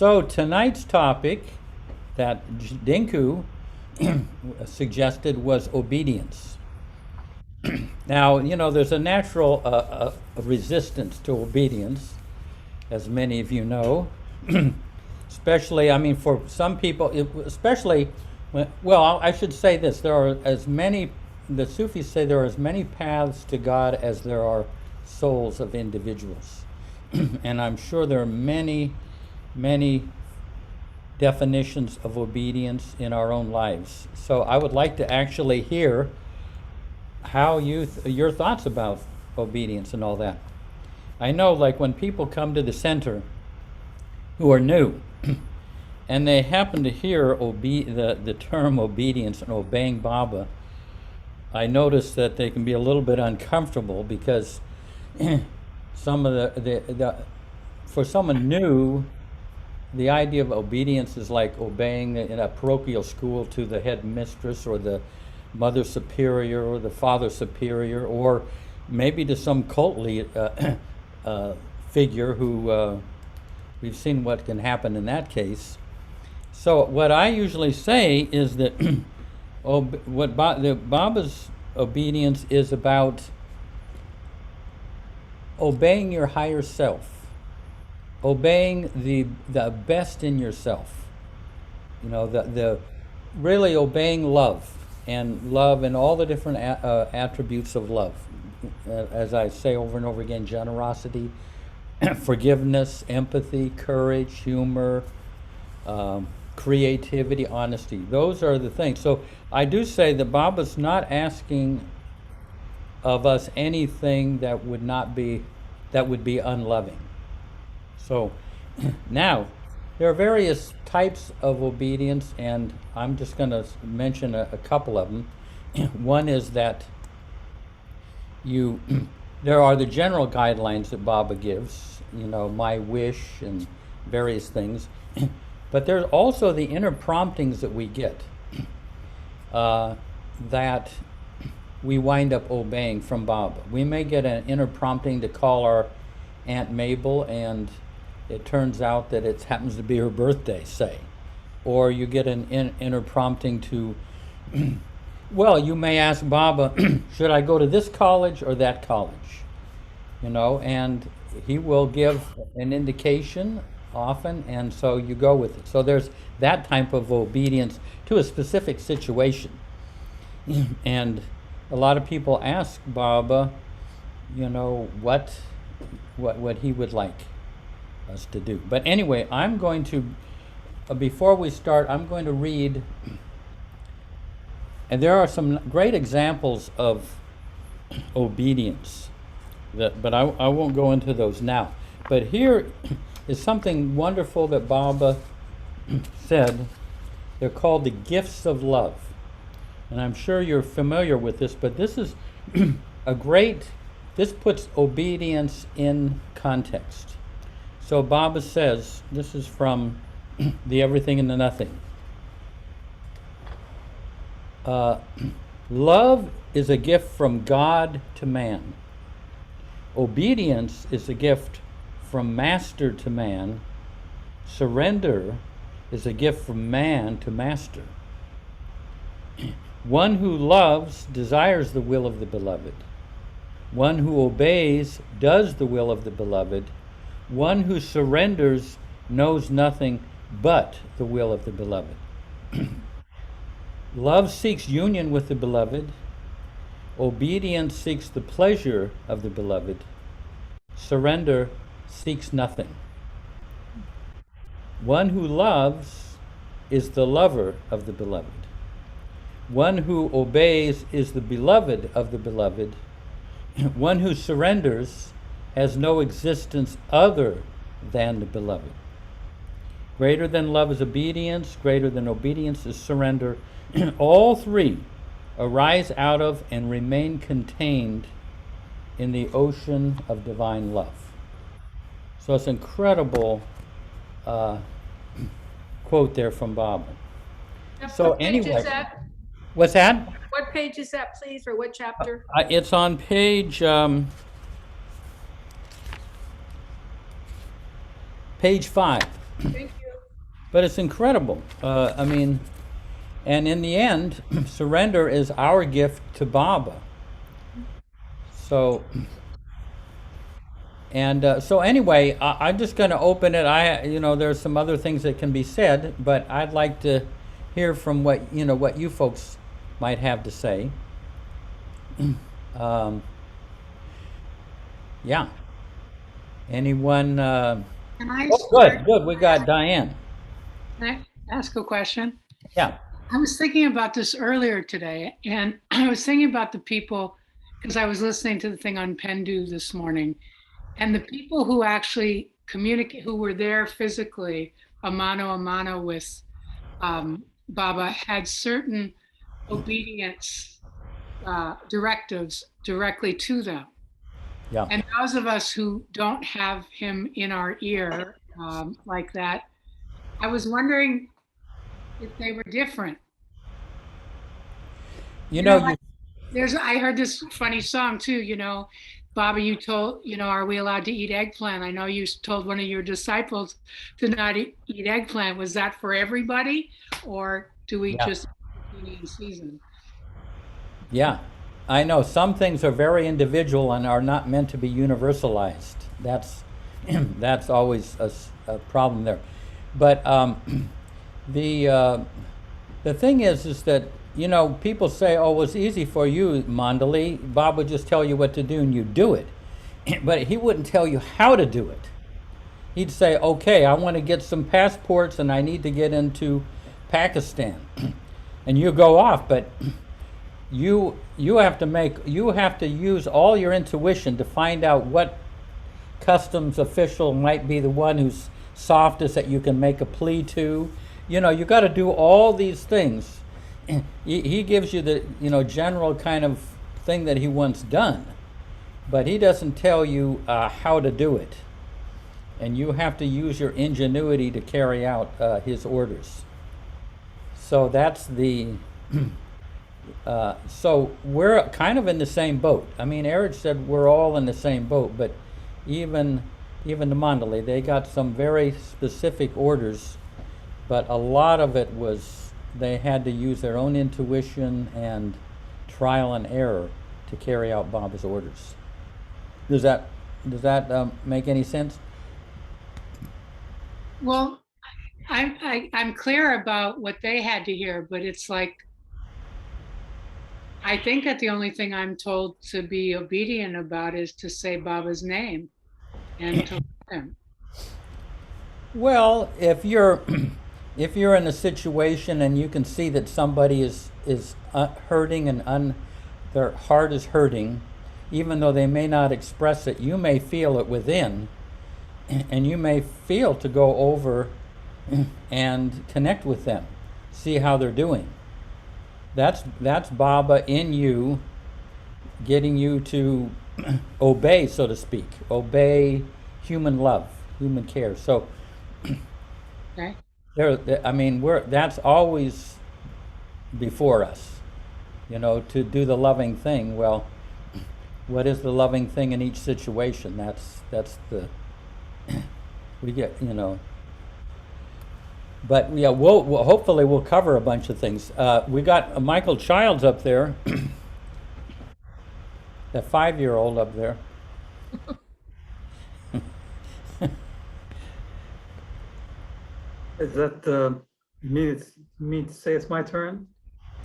So tonight's topic that Dinku suggested was obedience. Now, there's a natural resistance to obedience, as many of you know. Especially, I mean, for some people, especially, well, I should say this, there are as many, the Sufis say there are as many paths to God as there are souls of individuals. And I'm sure there are many, many definitions of obedience in our own lives. So I would like to actually hear how your thoughts about obedience and all that. I know, like, when people come to the center who are new and they happen to hear the term obedience and obeying Baba, I notice that they can be a little bit uncomfortable because some of for someone new, the idea of obedience is like obeying in a parochial school to the head mistress or the mother superior or the father superior, or maybe to some cult figure who we've seen what can happen in that case. So what I usually say is that Baba's obedience is about obeying your higher self, obeying the best in yourself. The really obeying love and all the different attributes of love. As I say over and over again, generosity, forgiveness, empathy, courage, humor, creativity, honesty. Those are the things. So I do say that Baba's not asking of us anything that would be unloving. So now there are various types of obedience, and I'm just going to mention a couple of them. One is that there are the general guidelines that Baba gives, my wish and various things. But there's also the inner promptings that we get that we wind up obeying from Baba. We may get an inner prompting to call our Aunt Mabel, and it turns out that it happens to be her birthday, say. Or you get an inner prompting to, well, you may ask Baba, should I go to this college or that college? And he will give an indication often, and so you go with it. So there's that type of obedience to a specific situation. And a lot of people ask Baba, what he would like us to do. But anyway, I'm going to, before we start, I'm going to read, and there are some great examples of obedience, but I won't go into those now. But here is something wonderful that Baba said. They're called the gifts of love. And I'm sure you're familiar with this, but this is this puts obedience in context. So Baba says, this is from the Everything and the Nothing. Love is a gift from God to man. Obedience is a gift from master to man. Surrender is a gift from man to master. One who loves desires the will of the beloved. One who obeys does the will of the beloved. One who surrenders knows nothing but the will of the beloved. Love seeks union with the beloved. Obedience seeks the pleasure of the beloved. Surrender seeks nothing. One who loves is the lover of the beloved. One who obeys is the beloved of the beloved. One who surrenders has no existence other than the beloved. Greater than love is obedience. Greater than obedience is surrender. All three arise out of and remain contained in the ocean of divine love. So it's an incredible quote there from Baba. So anyway, what's that? What page is that, please, or what chapter? It's on page 5. Thank you. But it's incredible. I mean, and in the end, surrender is our gift to Baba. So, and so anyway, I'm just going to open it. There's some other things that can be said, but I'd like to hear from what you folks might have to say. Yeah. Anyone? Can I Oh, start? good. We got Diane. Can I ask a question? Yeah. I was thinking about this earlier today, and I was thinking about the people, because I was listening to the thing on Pendu this morning, and the people who actually communicate, who were there physically, a mano with Baba, had certain obedience directives directly to them. Yeah. And those of us who don't have him in our ear like that, I was wondering if they were different. I heard this funny song too, Baba, you told, are we allowed to eat eggplant? I know you told one of your disciples to not eat eggplant. Was that for everybody, or do we just in season? Yeah, I know some things are very individual and are not meant to be universalized. That's that's always a problem there. But the thing is that people say, "Oh, it was easy for you, Mandali. Bob would just tell you what to do and you do it," but he wouldn't tell you how to do it. He'd say, "Okay, I want to get some passports and I need to get into Pakistan," and you go off, but you have to use all your intuition to find out what customs official might be the one who's softest that you can make a plea to. You got to do all these things. He gives you the general kind of thing that he wants done, but he doesn't tell you how to do it, and you have to use your ingenuity to carry out his orders. So that's the so we're kind of in the same boat. I mean, Eric said we're all in the same boat, but even the Mandali, they got some very specific orders, but a lot of it was they had to use their own intuition and trial and error to carry out Baba's orders. Does that make any sense? Well, I'm clear about what they had to hear, but it's like, I think that the only thing I'm told to be obedient about is to say Baba's name and to him. Well, if you're in a situation and you can see that somebody is hurting and their heart is hurting, even though they may not express it, you may feel it within, and you may feel to go over and connect with them, see how they're doing. That's Baba in you, getting you to obey, so to speak, obey human love, human care. So, okay. That's always before us, to do the loving thing. Well, what is the loving thing in each situation? That's the we get, But yeah, we'll hopefully we'll cover a bunch of things. We got Michael Childs up there, that 5-year-old up there. Is that me to say it's my turn?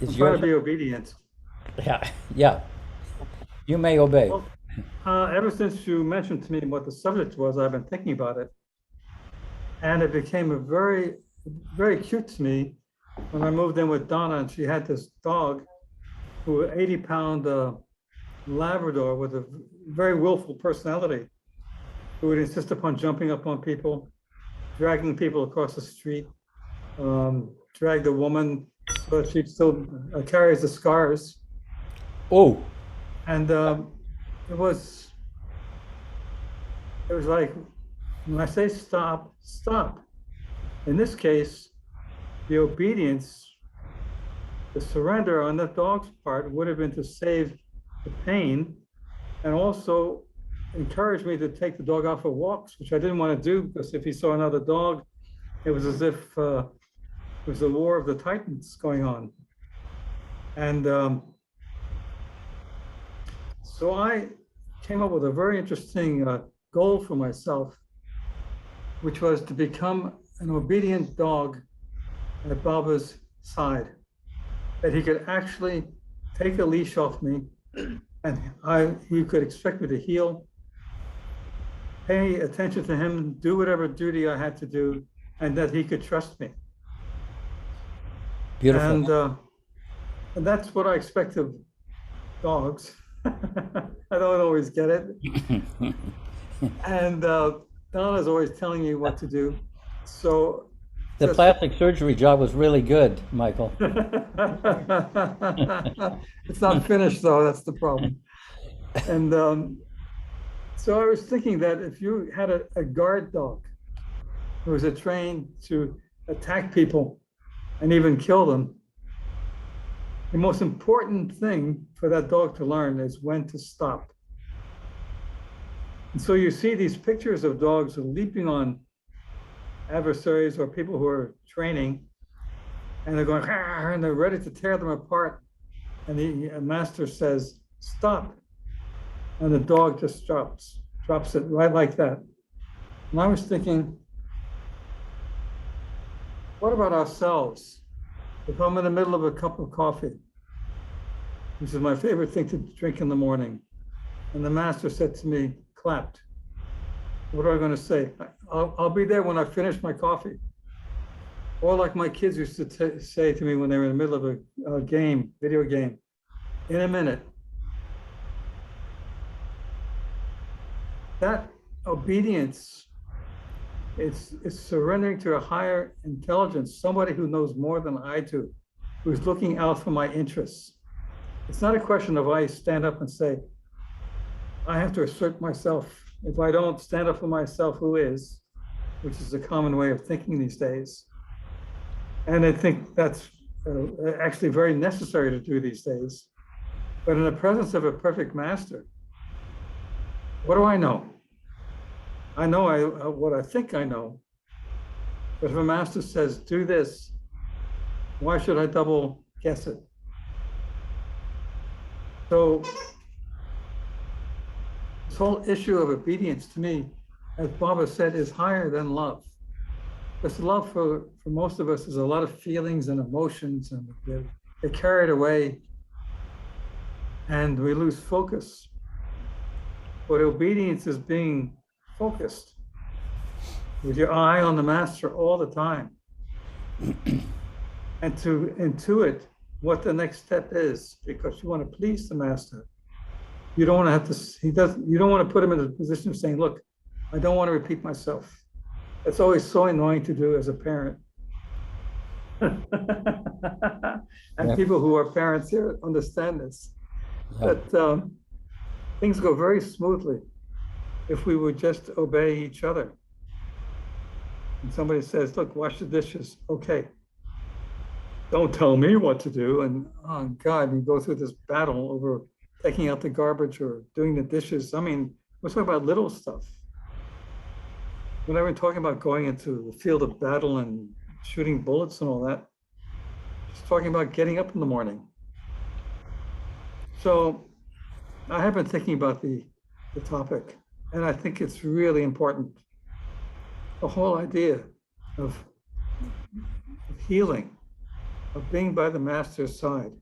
Is I'm your trying to be obedient. Yeah. You may obey. Well, ever since you mentioned to me what the subject was, I've been thinking about it, and it became a very, very cute to me when I moved in with Donna, and she had this dog, who was 80-pound Labrador with a very willful personality, who would insist upon jumping up on people, dragging people across the street, dragged a woman so that she still carries the scars. Oh. And it was like, when I say stop, stop. In this case, the obedience, the surrender on that dog's part would have been to save the pain, and also encourage me to take the dog out for walks, which I didn't want to do, because if he saw another dog, It was as if it was the war of the Titans going on. And so I came up with a very interesting goal for myself, which was to become an obedient dog at Baba's side, that he could actually take a leash off me and he could expect me to heel, pay attention to him, do whatever duty I had to do, and that he could trust me. Beautiful. And that's what I expect of dogs. I don't always get it. And Donna's always telling me what to do. So The plastic surgery job was really good, Michael. it's not finished though, that's the problem. And so I was thinking that if you had a guard dog who was trained to attack people and even kill them, the most important thing for that dog to learn is when to stop. And so you see these pictures of dogs leaping on adversaries or people who are training, and they're going, and they're ready to tear them apart. And the master says, stop. And the dog just drops it right like that. And I was thinking, what about ourselves? If I'm in the middle of a cup of coffee, which is my favorite thing to drink in the morning, and the master said to me, clapped, what am I going to say? I'll be there when I finish my coffee. Or like my kids used to say to me when they were in the middle of a game, video game, in a minute. That obedience is surrendering to a higher intelligence, somebody who knows more than I do, who's looking out for my interests. It's not a question of I stand up and say, I have to assert myself. If I don't stand up for myself, who is? Which is a common way of thinking these days. And I think that's actually very necessary to do these days. But in the presence of a perfect master, what do I know? I know what I think I know. But if a master says, do this, why should I double guess it? So this whole issue of obedience to me, as Baba said, is higher than love. Because love for most of us is a lot of feelings and emotions, and we get carried away and we lose focus. But obedience is being focused with your eye on the master all the time, and to intuit what the next step is, because you want to please the master. You don't want to have to, you don't want to put him in a position of saying, look, I don't want to repeat myself. It's always so annoying to do as a parent. And people who are parents here understand this. But things go very smoothly if we would just obey each other. And somebody says, look, wash the dishes. Okay. Don't tell me what to do. And oh God, we go through this battle over taking out the garbage or doing the dishes. I mean, we're talking about little stuff. When I was talking about going into the field of battle and shooting bullets and all that, just talking about getting up in the morning. So I have been thinking about the topic, and I think it's really important. The whole idea of healing, of being by the master's side,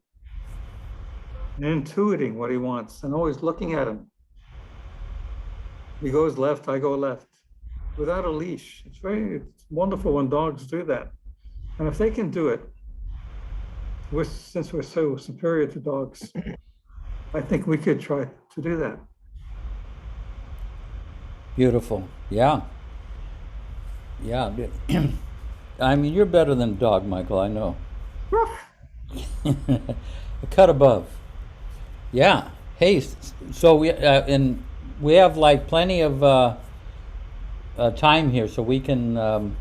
and intuiting what he wants, and always looking at him. He goes left, I go left, without a leash. It's wonderful when dogs do that. And if they can do it, since we're so superior to dogs, I think we could try to do that. Beautiful. Yeah. Yeah. I mean, you're better than a dog, Michael, I know. A cut above. Yeah. Hey, so we have like plenty of time here, so we can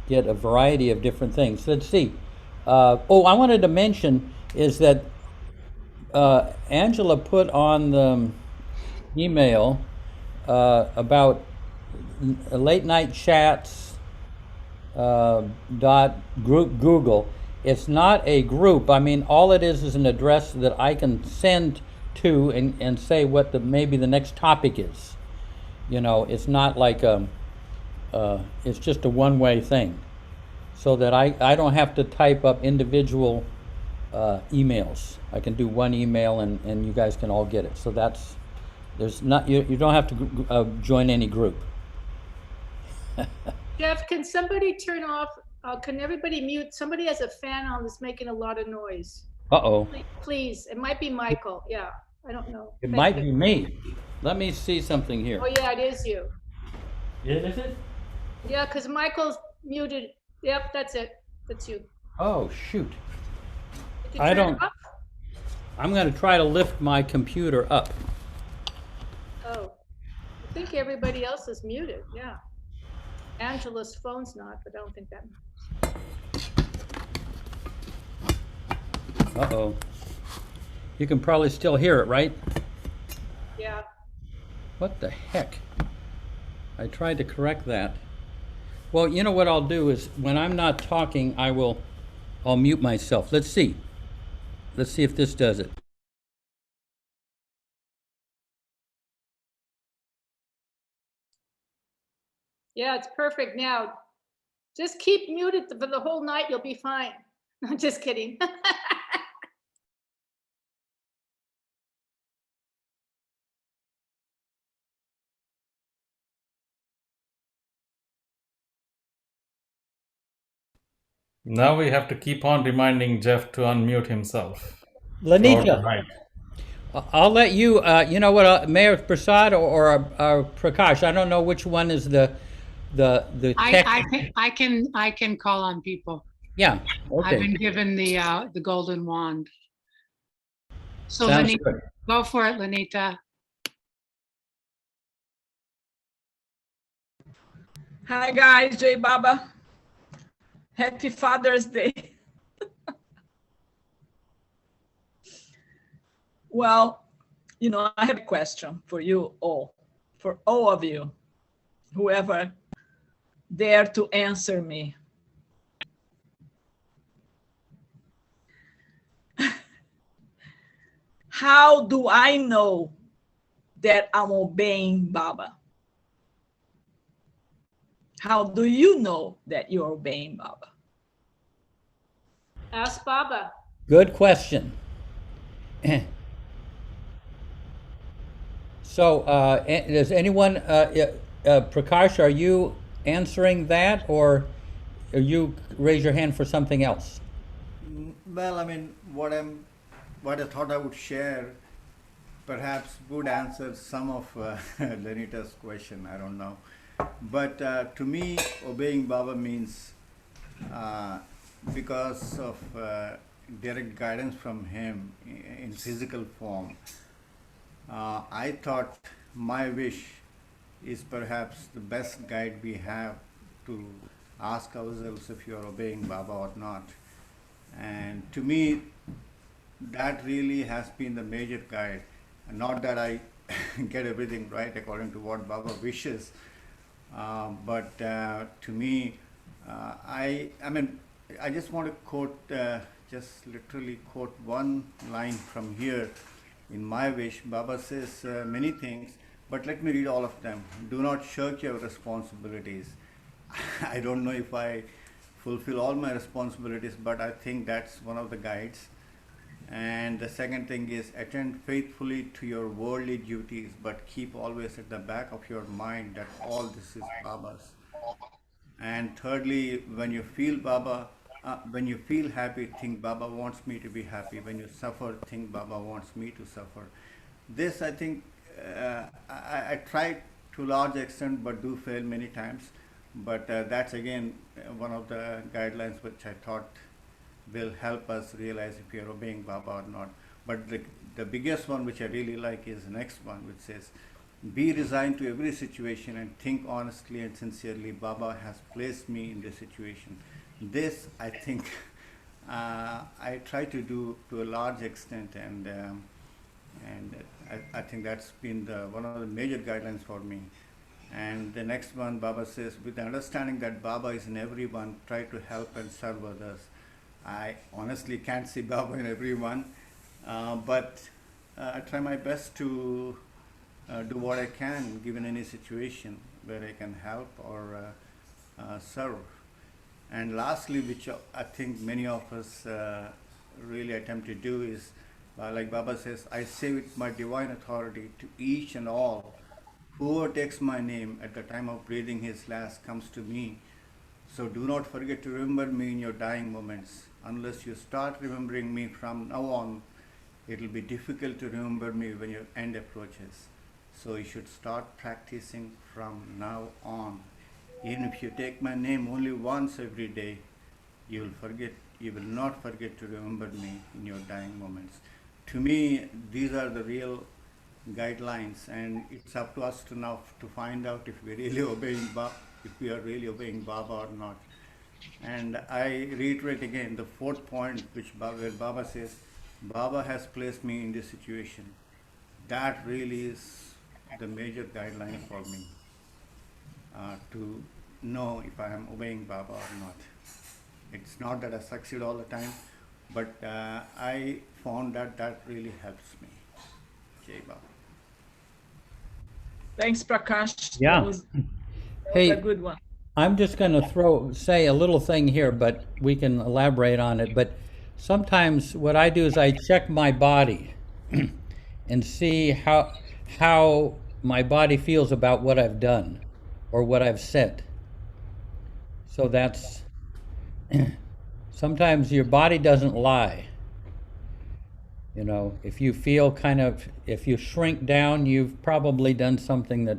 get a variety of different things. Let's see. I wanted to mention is that Angela put on the email about late night chats dot group Google. It's not a group. I mean, all it is an address that I can send to and say what maybe the next topic is. You know, it's not like it's just a one-way thing, so that I don't have to type up individual emails. I can do one email and you guys can all get it. So there's not, you don't have to join any group. Jeff, can somebody turn off, can everybody mute? Somebody has a fan on that's making a lot of noise. Uh-oh. Please, it might be Michael. Yeah, I don't know. It Thank might you. be me. Let me see something here. Oh, yeah, it is you. Is it? Yeah, because Michael's muted. Yep, that's it. That's you. Oh, shoot. Did you I turn it don't- off? I'm going to try to lift my computer up. Oh, I think everybody else is muted. Yeah. Angela's phone's not, but I don't think that. Uh-oh. You can probably still hear it, right? Yeah. What the heck? I tried to correct that. Well, you know what I'll do is when I'm not talking, I'll mute myself. Let's see. Let's see if this does it. Yeah, it's perfect now. Just keep muted for the whole night. You'll be fine. I'm just kidding. Now we have to keep on reminding Jeff to unmute himself. throughout the Lanita, night. I'll let you, you know what, Mayor Prasad or Prakash, I don't know which one is the tech. I can call on people. Yeah, I've okay. been given the golden wand. So Sounds Lanita, good. go for it, Lanita. Hi guys, Jay Baba. Happy Father's Day. Well, you know, I have a question for you all, for all of you, whoever dare to answer me. How do I know that I'm obeying Baba? How do you know that you're obeying Baba? Ask Baba. Good question. So, does anyone, Prakash, are you answering that, or you raise your hand for something else? Well, I mean, what I thought I would share perhaps would answer some of Lenita's question. I don't know. But to me, obeying Baba means because of direct guidance from him in physical form. I thought my wish is perhaps the best guide we have to ask ourselves if you are obeying Baba or not. And to me, that really has been the major guide. Not that I get everything right according to what Baba wishes, but to me, I mean, I just want to quote, just literally quote one line from here. In my wish, Baba says many things, but let me read all of them. Do not shirk your responsibilities. I don't know if I fulfill all my responsibilities, but I think that's one of the guides. And the second thing is attend faithfully to your worldly duties, but keep always at the back of your mind that all this is Baba's. And thirdly, when you feel when you feel happy, think Baba wants me to be happy. When you suffer, think Baba wants me to suffer. This, I think, I try to a large extent, but do fail many times. But that's again one of the guidelines which I thought will help us realize if we are obeying Baba or not. But the biggest one which I really like is the next one, which says, be resigned to every situation and think honestly and sincerely. Baba has placed me in this situation. This, I think, I try to do to a large extent, and I think that's been one of the major guidelines for me. And the next one, Baba says, with the understanding that Baba is in everyone, try to help and serve others. I honestly can't see Baba in everyone, but I try my best to do what I can given any situation where I can help or serve. And lastly, which I think many of us really attempt to do is, like Baba says, I say with my divine authority to each and all, whoever takes my name at the time of breathing his last comes to me. So do not forget to remember me in your dying moments. Unless you start remembering me from now on, it will be difficult to remember me when your end approaches. So you should start practicing from now on. Even if you take my name only once every day, you will not forget to remember me in your dying moments. To me, these are the real guidelines, and it's up to us to now to find out if we really are really obeying Baba or not. And I reiterate again the fourth point, where Baba says, Baba has placed me in this situation. That really is the major guideline for me to know if I am obeying Baba or not. It's not that I succeed all the time, but I found that really helps me. Jai Baba. Thanks, Prakash. Yeah. That was Hey, a good one. I'm just going to say a little thing here, but we can elaborate on it. But sometimes what I do is I check my body and see how my body feels about what I've done or what I've said. So that's sometimes your body doesn't lie. You know, if you feel if you shrink down, you've probably done something that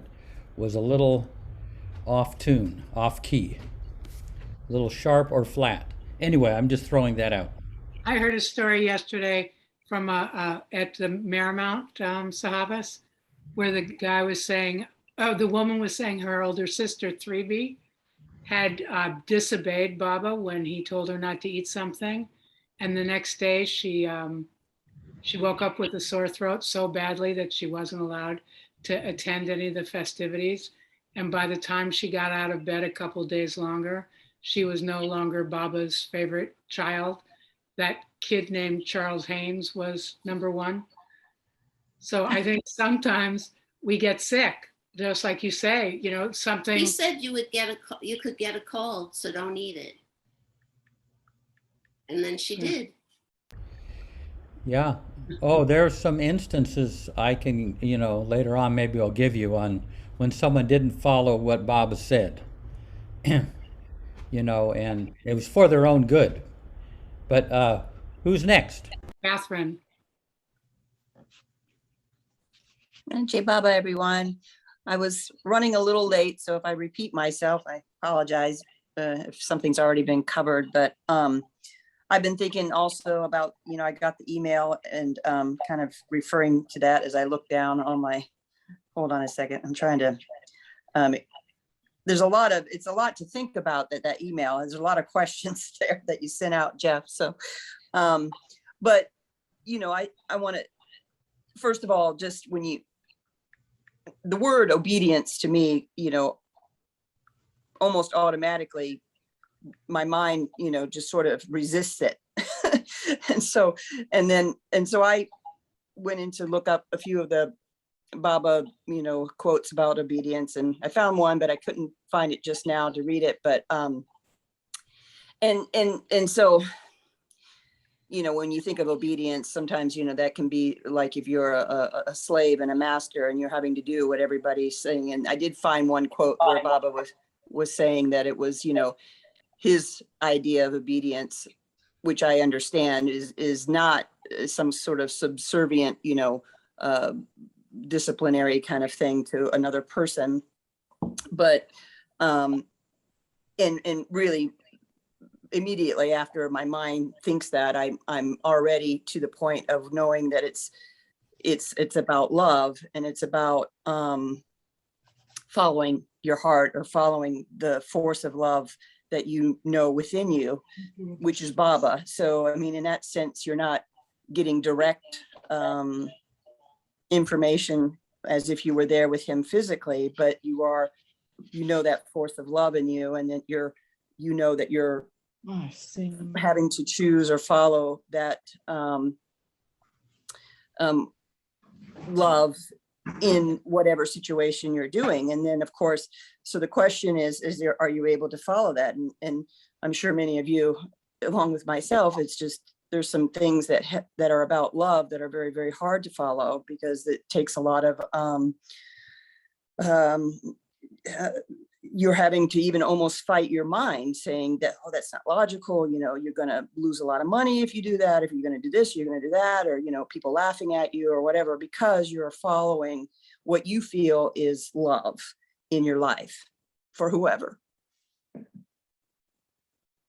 was a little off tune, off key, a little sharp or flat. Anyway, I'm just throwing that out. I heard a story yesterday from at the Marymount Sahabas, where the guy was saying, the woman was saying her older sister, 3B, had disobeyed Baba when he told her not to eat something. And the next day she woke up with a sore throat so badly that she wasn't allowed to attend any of the festivities. And by the time she got out of bed a couple days longer, she was no longer Baba's favorite child. That kid named Charles Haynes was number one. So I think sometimes we get sick, just like you say, you know, something. He said you could get a cold, so don't eat it. And then she did. Yeah. Oh, there's some instances I can, later on maybe I'll give you on when someone didn't follow what Baba said. And it was for their own good. But who's next? Catherine. And Jai Baba, everyone. I was running a little late, so if I repeat myself, I apologize if something's already been covered. But I've been thinking also about, I got the email and kind of referring to that as I look down on my, hold on a second. I'm trying to, it's a lot to think about that email. There's a lot of questions there that you sent out, Jeff. So, but, I want to, first of all, just the word obedience to me, almost automatically, my mind, just sort of resists it. and so I went in to look up a few of the Baba, quotes about obedience, and I found one, but I couldn't find it just now to read it. But, and so, when you think of obedience, sometimes, that can be like if you're a slave and a master and you're having to do what everybody's saying. And I did find one quote where Baba was saying that it was, his idea of obedience, which I understand is not some sort of subservient, disciplinary kind of thing to another person, but and really immediately after my mind thinks that, I'm already to the point of knowing that it's about love, and it's about following your heart or following the force of love that within you, which is Baba. So, I mean, in that sense, you're not getting direct information as if you were there with him physically, but you are, you know, that force of love in you, and that you're, you know, that you're I see. having to choose or follow that love in whatever situation you're doing. And then of course, so the question is there, are you able to follow that? And I'm sure many of you, along with myself, it's just, there's some things that that are about love that are very, very hard to follow, because it takes a lot of you're having to even almost fight your mind, saying that, oh, that's not logical, you know, you're going to lose a lot of money if you do that, if you're going to do this, you're going to do that, or, you know, people laughing at you or whatever, because you're following what you feel is love in your life for whoever.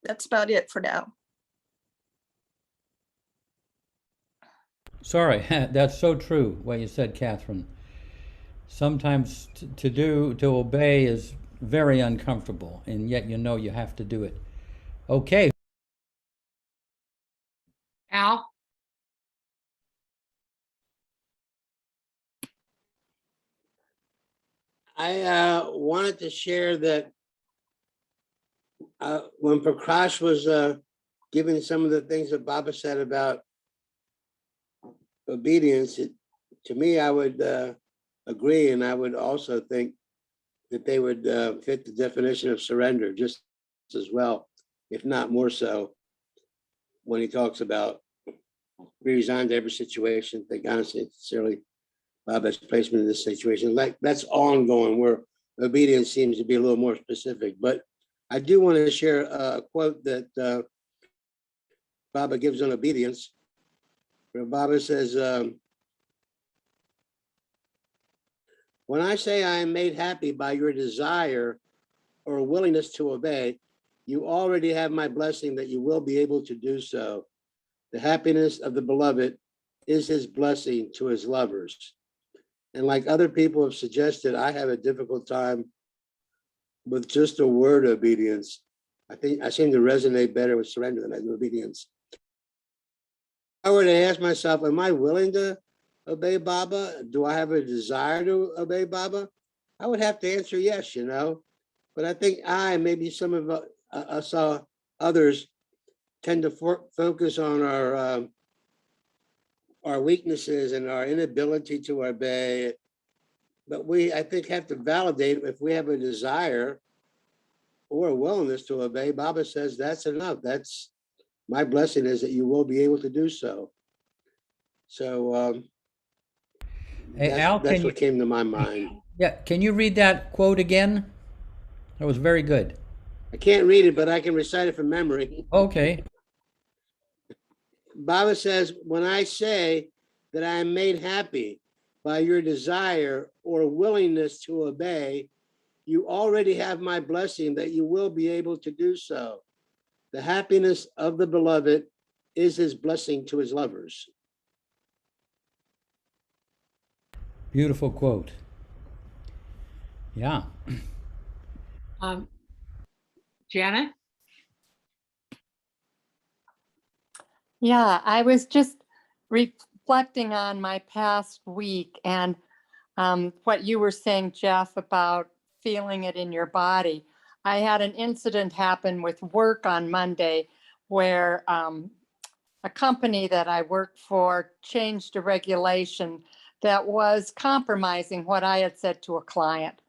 That's about it for now. Sorry, that's so true, what you said, Catherine. Sometimes to obey is very uncomfortable, and yet you know you have to do it. Okay. Al? I wanted to share that when Prakash was giving some of the things that Baba said about obedience, to me, I would agree, and I would also think that they would fit the definition of surrender just as well, if not more so, when he talks about be resigned to every situation. Thank God, sincerely, Baba's placement in this situation. Like, that's ongoing, where obedience seems to be a little more specific. But I do want to share a quote that Baba gives on obedience, where Baba says, when I say I am made happy by your desire or willingness to obey, you already have my blessing that you will be able to do so. The happiness of the beloved is his blessing to his lovers. And like other people have suggested, I have a difficult time with just a word obedience. I think I seem to resonate better with surrender than I do obedience. If I were to ask myself, am I willing to obey Baba? Do I have a desire to obey Baba? I would have to answer yes, you know. But I think maybe some of us others tend to focus on our weaknesses and our inability to obey. But we, I think, have to validate if we have a desire or a willingness to obey. Baba says that's enough. That's my blessing, is that you will be able to do so. So Hey, Al, that's what came to my mind. Yeah, can you read that quote again? That was very good. I can't read it, but I can recite it from memory. Okay. Baba says, when I say that I am made happy by your desire or willingness to obey, you already have my blessing that you will be able to do so. The happiness of the beloved is his blessing to his lovers. Beautiful quote. Yeah. Janet? Yeah, I was just reflecting on my past week and what you were saying, Jeff, about feeling it in your body. I had an incident happen with work on Monday where a company that I worked for changed a regulation that was compromising what I had said to a client,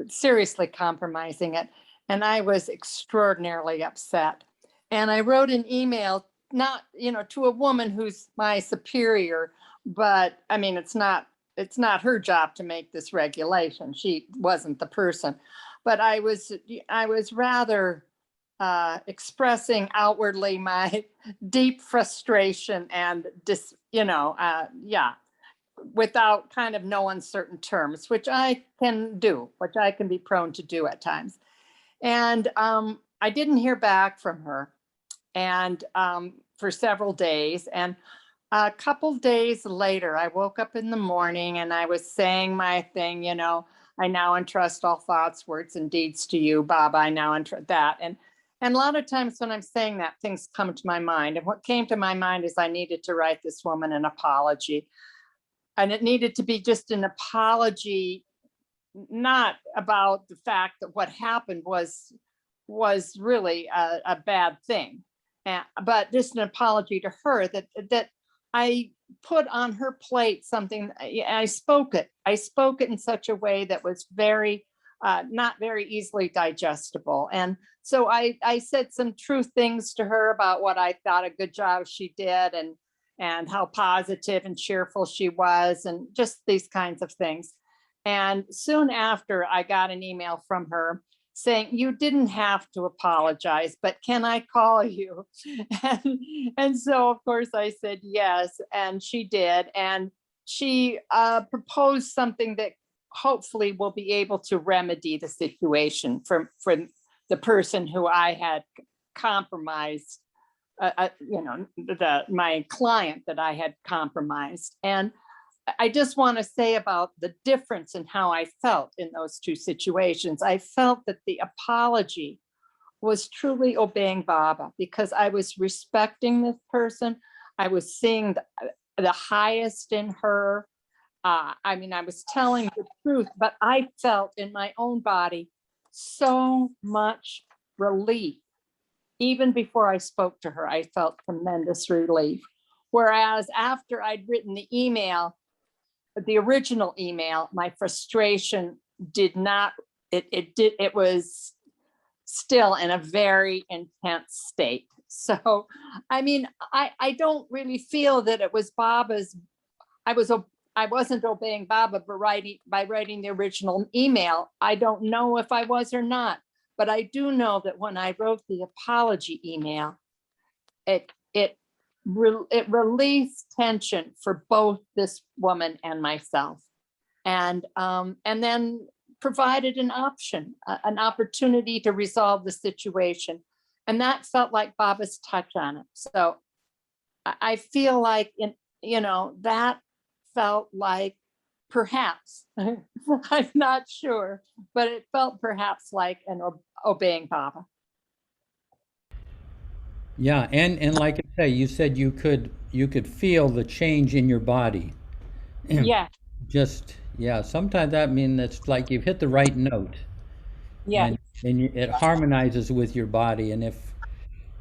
seriously compromising it. And I was extraordinarily upset. And I wrote an email, not, you know, to a woman who's my superior, but I mean, it's not her job to make this regulation. She wasn't the person, but I was rather expressing outwardly my deep frustration and without kind of no uncertain terms, which I can do, which I can be prone to do at times. And I didn't hear back from her, and for several days. And a couple days later, I woke up in the morning and I was saying my thing, you know, I now entrust all thoughts, words, and deeds to you, Baba. I now entrust that. And a lot of times when I'm saying that, things come to my mind. And what came to my mind is I needed to write this woman an apology. and it needed to be just an apology, not about the fact that what happened was really a bad thing, but just an apology to her that I put on her plate something. I spoke it in such a way that was very not very easily digestible. And so I said some true things to her about what I thought a good job she did, and how positive and cheerful she was, and just these kinds of things. And soon after, I got an email from her saying, "You didn't have to apologize, but can I call you?" And so, of course, I said yes, and she did. And she proposed something that hopefully will be able to remedy the situation for the person who I had compromised, my client that I had compromised. And I just want to say about the difference in how I felt in those two situations. I felt that the apology was truly obeying Baba, because I was respecting this person. I was seeing the highest in her. I was telling the truth, but I felt in my own body so much relief. Even before I spoke to her, I felt tremendous relief. Whereas after I'd written the email, the original email, my frustration did not, it was still in a very intense state. So, I don't really feel that it was Baba's, I wasn't obeying Baba by writing the original email. I don't know if I was or not, but I do know that when I wrote the apology email, it released tension for both this woman and myself, and then provided an opportunity to resolve the situation. And that felt like Baba's touch on it. So I feel like, that felt like perhaps, I'm not sure, but it felt perhaps like an obeying Baba. Yeah, and like I say, you said you could feel the change in your body. Yeah, Yeah, sometimes that means it's like you've hit the right note, yeah, and it harmonizes with your body. And if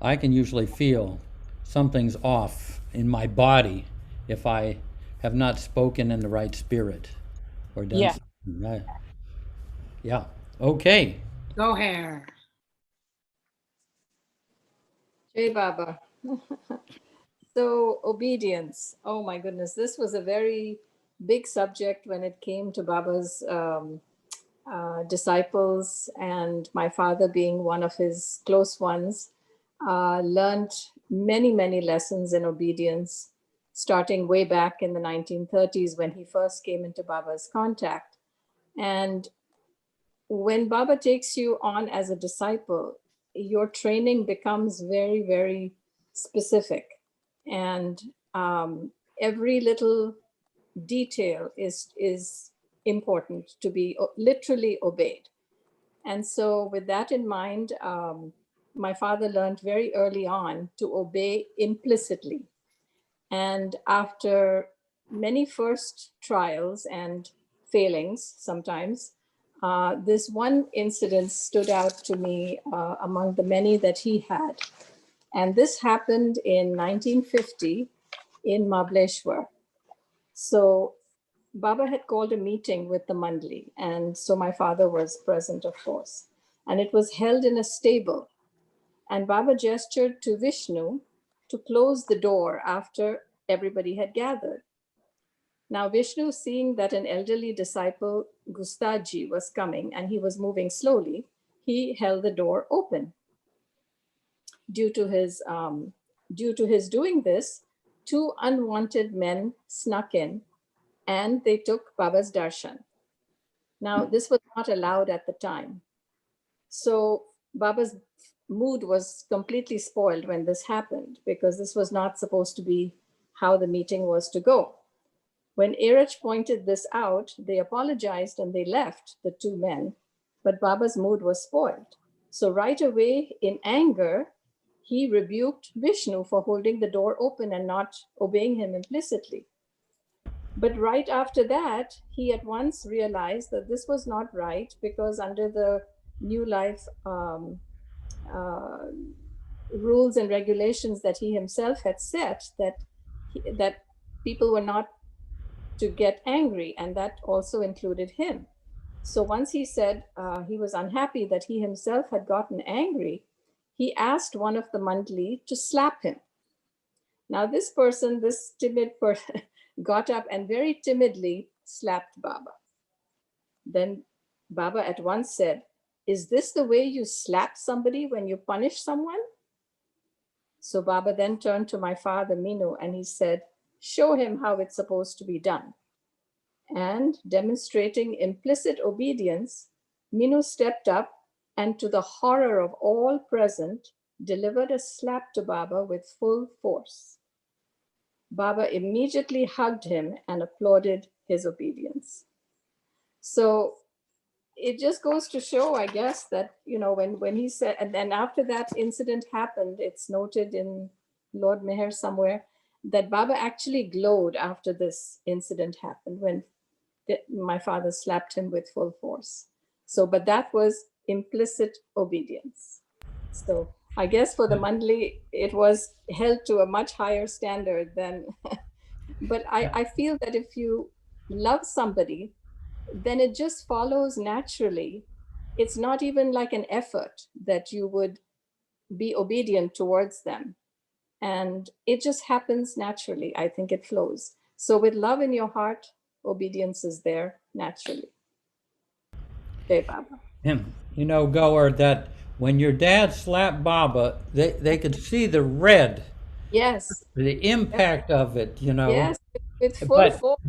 I can usually feel something's off in my body if I have not spoken in the right spirit or done yeah. something right. Yeah. Okay. Go hair. Jai Baba. So obedience. Oh my goodness, this was a very big subject when it came to Baba's disciples, and my father being one of his close ones, learned many lessons in obedience, starting way back in the 1930s when he first came into Baba's contact. And when Baba takes you on as a disciple, your training becomes very specific. And every little detail is important to be literally obeyed. And so with that in mind, my father learned very early on to obey implicitly. And after many first trials and failings sometimes, this one incident stood out to me among the many that he had. And this happened in 1950 in Mahabaleshwar. So Baba had called a meeting with the Mandli, and so my father was present, of course. And it was held in a stable. And Baba gestured to Vishnu to close the door after everybody had gathered. Now, Vishnu, seeing that an elderly disciple, Gustaji, was coming and he was moving slowly, he held the door open. Due to his doing this, two unwanted men snuck in and they took Baba's darshan. Now, this was not allowed at the time. So Baba's mood was completely spoiled when this happened, because this was not supposed to be how the meeting was to go. When Erich pointed this out, they apologized and they left, the two men, but Baba's mood was spoiled. So right away, in anger, he rebuked Vishnu for holding the door open and not obeying him implicitly. But right after that, he at once realized that this was not right, because under the New Life uh, rules and regulations that he himself had set, that people were not to get angry, and that also included him. So once he said he was unhappy that he himself had gotten angry, he asked one of the mandli to slap him. Now, this person, this timid person, got up and very timidly slapped Baba. Then Baba at once said, "Is this the way you slap somebody when you punish someone?" So Baba then turned to my father, Minu, and he said, "Show him how it's supposed to be done." And demonstrating implicit obedience, Minu stepped up and, to the horror of all present, delivered a slap to Baba with full force. Baba immediately hugged him and applauded his obedience. So it just goes to show, I guess, that, when he said, and then after that incident happened, it's noted in Lord Meher somewhere, that Baba actually glowed after this incident happened, when my father slapped him with full force. So, but that was implicit obedience. So I guess for the mandli, it was held to a much higher standard than, but I feel that if you love somebody, then it just follows naturally. It's not even like an effort that you would be obedient towards them. And it just happens naturally. I think it flows. So with love in your heart, obedience is there naturally. Jai Baba. You know, Goer, that when your dad slapped Baba, they could see the red, Yes. the impact of it, you know. Yes, with full But force.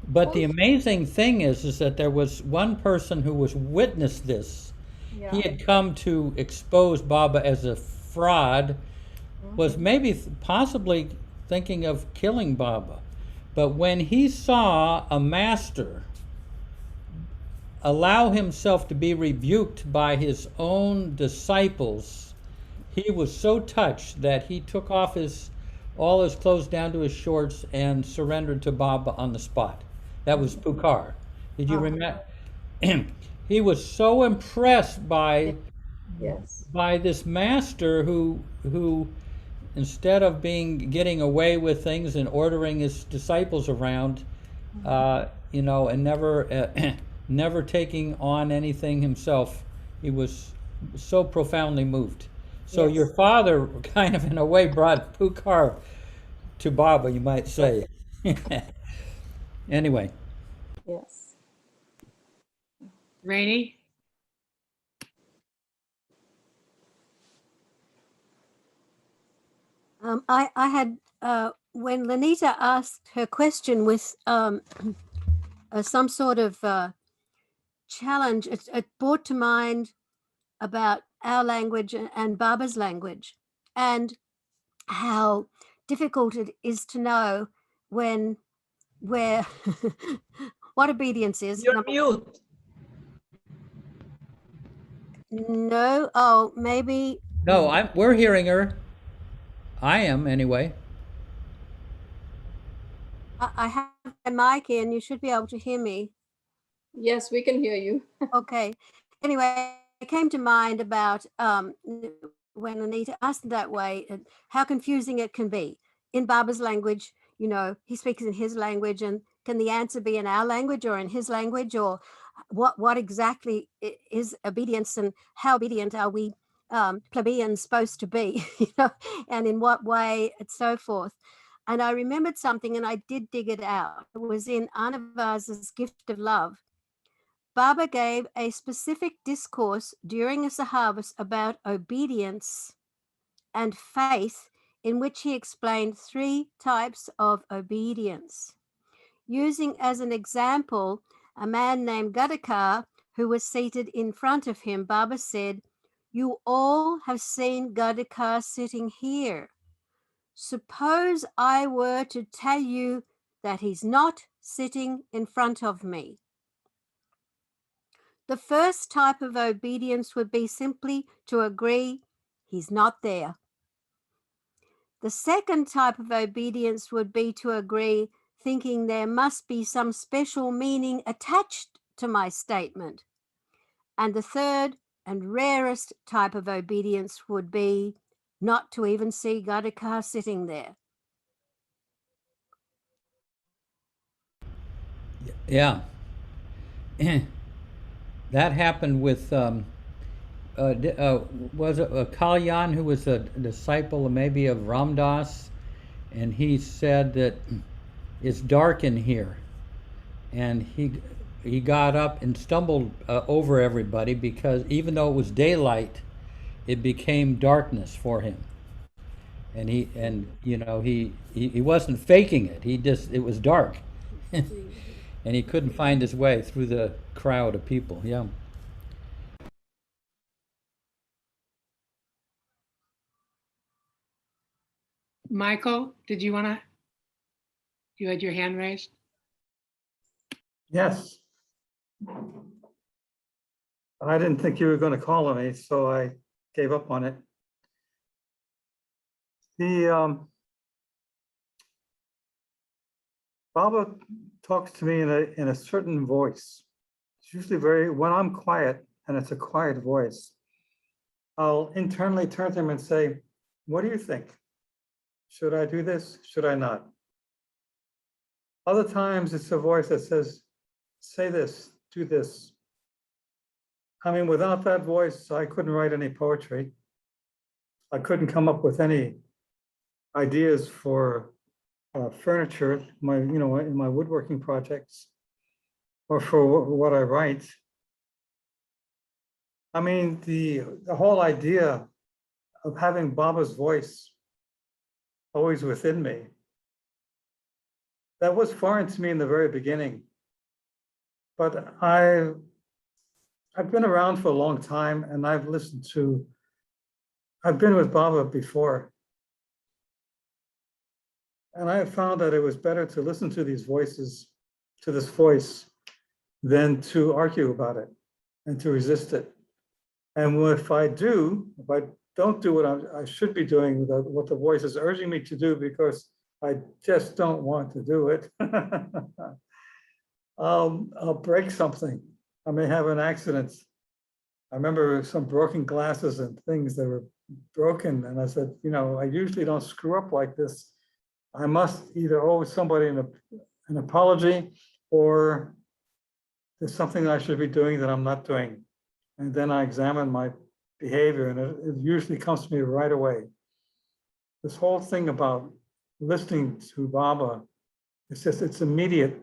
but the amazing thing is that there was one person who was witnessed this. Yeah. He had come to expose Baba as a fraud, was maybe possibly thinking of killing Baba. But when he saw a master allow himself to be rebuked by his own disciples, he was so touched that he took off all his clothes down to his shorts and surrendered to Baba on the spot. That was Pukar. Did you remember? He was so impressed by Yes. this master who instead of getting away with things and ordering his disciples around, and never taking on anything himself, he was so profoundly moved. So Yes. your father kind of in a way brought Pukar to Baba, you might say. Anyway. Yes. Rainey? I had, when Lanita asked her question with some sort of challenge, it brought to mind about our language and Baba's language, and how difficult it is to know where what obedience is. You're mute. No, oh, maybe. No, we're hearing her. I am anyway. I have my mic in. You should be able to hear me. Yes, we can hear you. Okay. Anyway, it came to mind about when Anita asked that way, how confusing it can be. In Baba's language, he speaks in his language, and can the answer be in our language or in his language, or what exactly is obedience, and how obedient are we plebeians supposed to be, and in what way, and so forth. And I remembered something, and I did dig it out. It was in Anavaz's Gift of Love. Baba gave a specific discourse during a Sahabas about obedience and faith, in which he explained 3 types of obedience. Using as an example a man named Gadakar who was seated in front of him, Baba said, "You all have seen Gadakar sitting here. Suppose I were to tell you that he's not sitting in front of me." The first type of obedience would be simply to agree he's not there. The second type of obedience would be to agree thinking there must be some special meaning attached to my statement. And the third and rarest type of obedience would be not to even see Gadikar sitting there. Yeah. That happened with, was it Kalyan, who was a disciple maybe of Ramdas? And he said that it's dark in here. And he got up and stumbled over everybody because even though it was daylight, it became darkness for him. And he wasn't faking it. It was dark. And he couldn't find his way through the crowd of people. Yeah. Michael, you had your hand raised? Yes. I didn't think you were going to call on me, so I gave up on it. Baba talks to me in a certain voice. It's usually when I'm quiet, and it's a quiet voice, I'll internally turn to him and say, what do you think? Should I do this? Should I not? Other times it's a voice that says, say this, do this. I mean, without that voice, I couldn't write any poetry. I couldn't come up with any ideas for furniture, in my woodworking projects, or for what I write. I mean, the whole idea of having Baba's voice always within me, that was foreign to me in the very beginning. But I've been around for a long time, and I've been with Baba before. And I have found that it was better to listen to this voice, than to argue about it and to resist it. And if I don't do what I should be doing, what the voice is urging me to do, because I just don't want to do it, I'll break something. I may have an accident. I remember some broken glasses and things that were broken. And I said, I usually don't screw up like this. I must either owe somebody an apology, or there's something I should be doing that I'm not doing. And then I examine my behavior, and it usually comes to me right away. This whole thing about listening to Baba, it's immediate,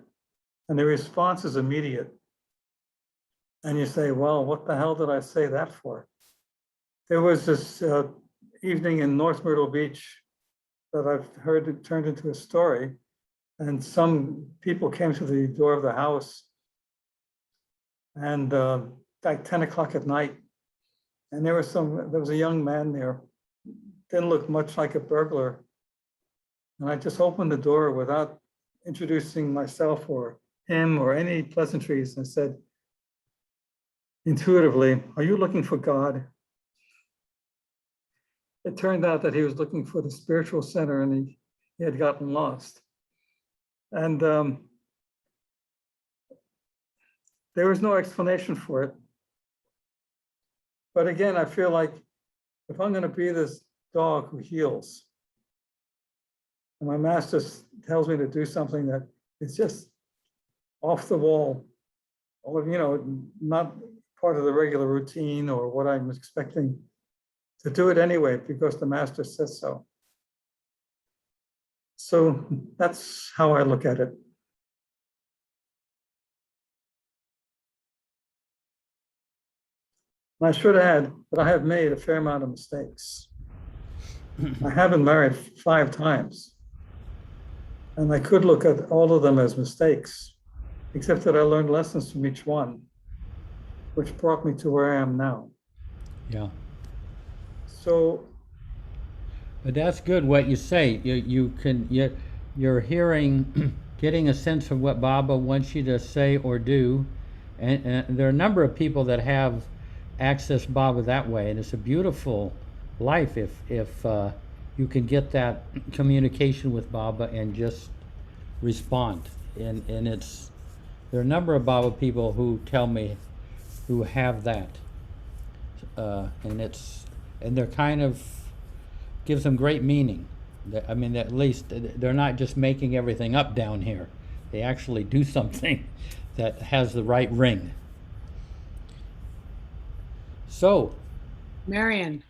and the response is immediate. And you say, well, what the hell did I say that for? There was this evening in North Myrtle Beach that I've heard it turned into a story, and some people came to the door of the house, and like 10 o'clock at night, and there was a young man there, didn't look much like a burglar. And I just opened the door without introducing myself or him or any pleasantries, and said intuitively, are you looking for God? It turned out that he was looking for the spiritual center, and he had gotten lost. And there was no explanation for it. But again, I feel like if I'm going to be this dog who heals, and my master tells me to do something that is just off the wall, or not part of the regular routine or what I'm expecting, to do it anyway because the master says so. So that's how I look at it. And I should add that I have made a fair amount of mistakes. I have been married 5 times, and I could look at all of them as mistakes, except that I learned lessons from each one, which brought me to where I am now. Yeah. So, but that's good what you say. You're hearing, getting a sense of what Baba wants you to say or do, and there are a number of people that have accessed Baba that way, and it's a beautiful life if you can get that communication with Baba and just respond. And there are a number of Baba people who tell me who have that. And they're kind of, gives them great meaning. I mean, at least they're not just making everything up down here. They actually do something that has the right ring. So, Marion.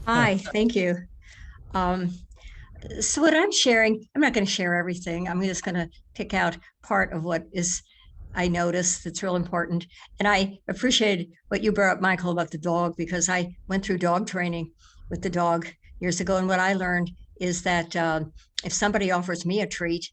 Hi, thank you. So what I'm sharing, I'm not going to share everything. I'm just going to pick out part of what I noticed that's real important. And I appreciated what you brought up, Michael, about the dog, because I went through dog training with the dog years ago. And what I learned is that if somebody offers me a treat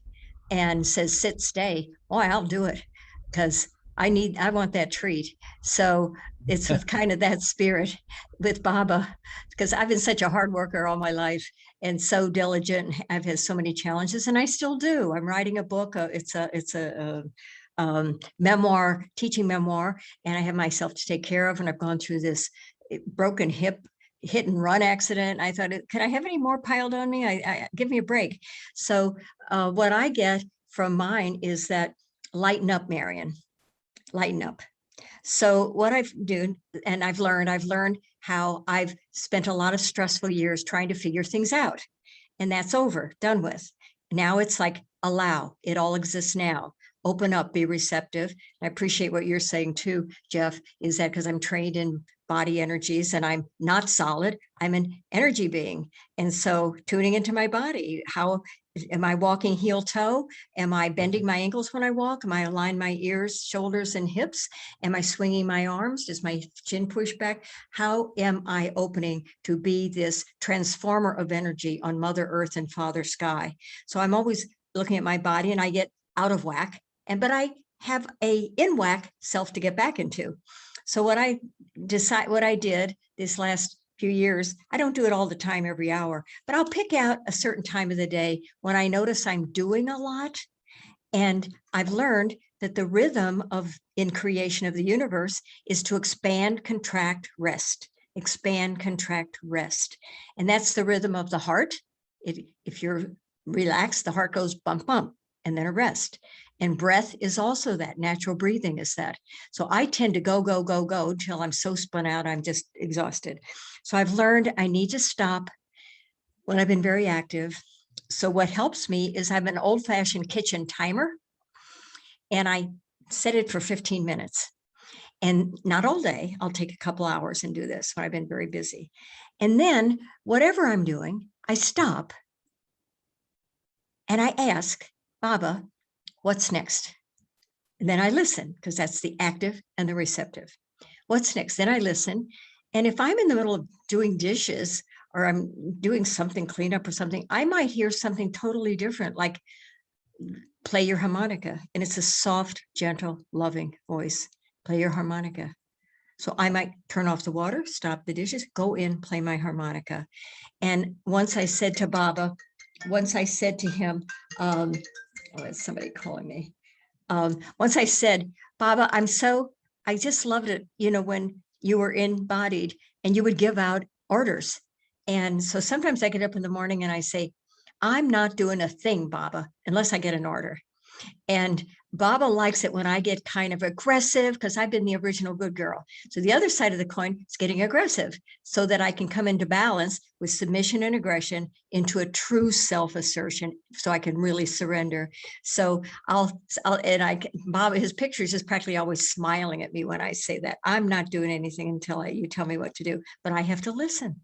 and says, sit, stay, boy, I'll do it, because I want that treat. So it's with kind of that spirit with Baba, because I've been such a hard worker all my life and so diligent. I've had so many challenges, and I still do. I'm writing a book. It's a memoir, teaching memoir, and I have myself to take care of. And I've gone through this broken hip hit and run accident. I thought, could I have any more piled on me? Give me a break. So what I get from mine is that lighten up, Marion, lighten up. So what I've done, and I've learned how I've spent a lot of stressful years trying to figure things out, and that's over, done with. Now it's like, allow, it all exists now. Open up, be receptive. I appreciate what you're saying too, Jeff, is that because I'm trained in body energies and I'm not solid, I'm an energy being. And so tuning into my body, how am I walking heel toe? Am I bending my ankles when I walk? Am I aligned my ears, shoulders, and hips? Am I swinging my arms? Does my chin push back? How am I opening to be this transformer of energy on Mother Earth and Father Sky? So I'm always looking at my body, and I get out of whack, but I have a in whack self to get back into. So what I did this last few years, I don't do it all the time every hour, but I'll pick out a certain time of the day when I notice I'm doing a lot. And I've learned that the rhythm in creation of the universe is to expand, contract, rest, expand, contract, rest. And that's the rhythm of the heart. If you're relaxed, the heart goes bump, bump, and then a rest. And breath is also that. Natural breathing is that. So I tend to go, go, go, go until I'm so spun out, I'm just exhausted. So I've learned I need to stop when I've been very active. So what helps me is I have an old-fashioned kitchen timer, and I set it for 15 minutes. And not all day, I'll take a couple hours and do this when I've been very busy. And then whatever I'm doing, I stop and I ask, Baba, what's next? And then I listen, because that's the active and the receptive. What's next? Then I listen. And if I'm in the middle of doing dishes or I'm doing something, cleanup or something, I might hear something totally different, like play your harmonica. And it's a soft, gentle, loving voice. Play your harmonica. So I might turn off the water, stop the dishes, go in, play my harmonica. And once I said to Baba, once I said to him, oh, it's somebody calling me. Once I said, Baba, I just loved it, when you were embodied and you would give out orders. And so sometimes I get up in the morning and I say, I'm not doing a thing, Baba, unless I get an order. And Baba likes it when I get kind of aggressive, because I've been the original good girl. So the other side of the coin is getting aggressive so that I can come into balance with submission and aggression into a true self-assertion, so I can really surrender. So Baba, his pictures is practically always smiling at me when I say that. I'm not doing anything until you tell me what to do, but I have to listen.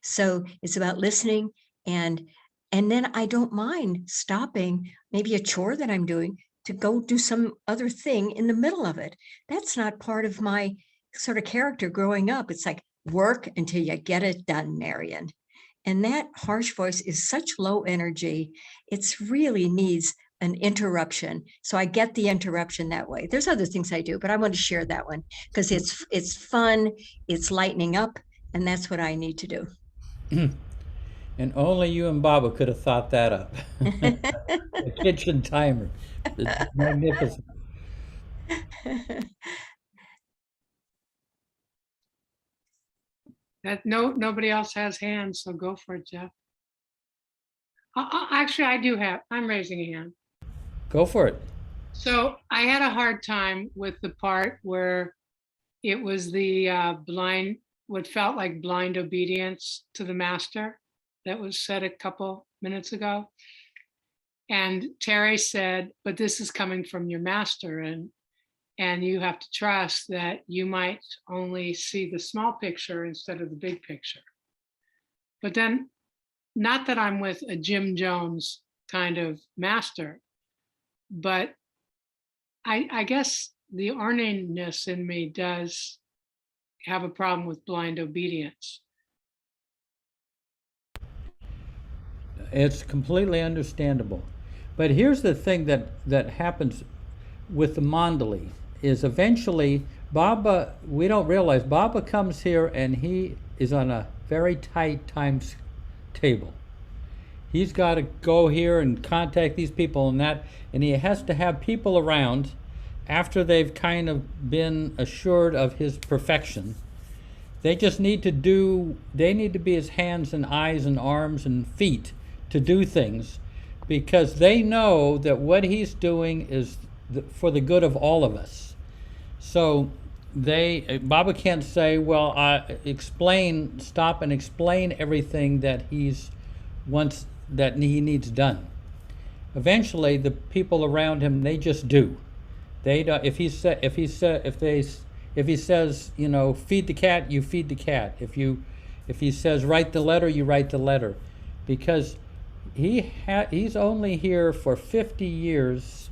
So it's about listening, and then I don't mind stopping maybe a chore that I'm doing to go do some other thing in the middle of it. That's not part of my sort of character growing up. It's like, work until you get it done, Marion. And that harsh voice is such low energy. It's really needs an interruption. So I get the interruption that way. There's other things I do, but I want to share that one because it's fun, it's lightening up, and that's what I need to do. And only you and Baba could have thought that up. The kitchen timer. It's magnificent. Nobody else has hands, so go for it, Jeff. Actually, I'm raising a hand. Go for it. So I had a hard time with the part where it was the what felt like blind obedience to the master that was said a couple minutes ago. And Terry said, but this is coming from your master, and you have to trust that you might only see the small picture instead of the big picture. But then, not that I'm with a Jim Jones kind of master, but I guess the orniness in me does have a problem with blind obedience. It's completely understandable. But here's the thing that happens with the Mandali is eventually Baba, we don't realize, Baba comes here and he is on a very tight times table. He's got to go here and contact these people and that, and he has to have people around after they've kind of been assured of his perfection. They just need to they need to be his hands and eyes and arms and feet to do things, because they know that what he's doing is for the good of all of us. So Baba can't say, well, stop and explain everything that he needs done. Eventually, the people around him, they just do. They don't, if he says, you know, feed the cat, you feed the cat. If he says write the letter, you write the letter, because he's only here for 50 years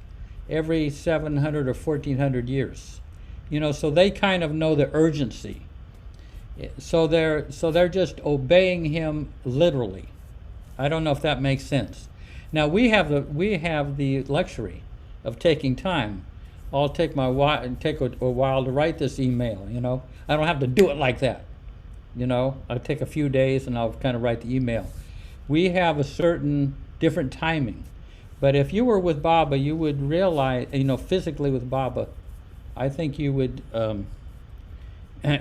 every 700 or 1400 years. You know, so they kind of know the urgency. So they're just obeying him literally. I don't know if that makes sense. Now we have the luxury of taking time. I'll take a while to write this email, you know. I don't have to do it like that. You know, I'll take a few days and I'll kind of write the email. We have a certain different timing. But if you were with Baba, you would realize, you know, physically with Baba, I think you would,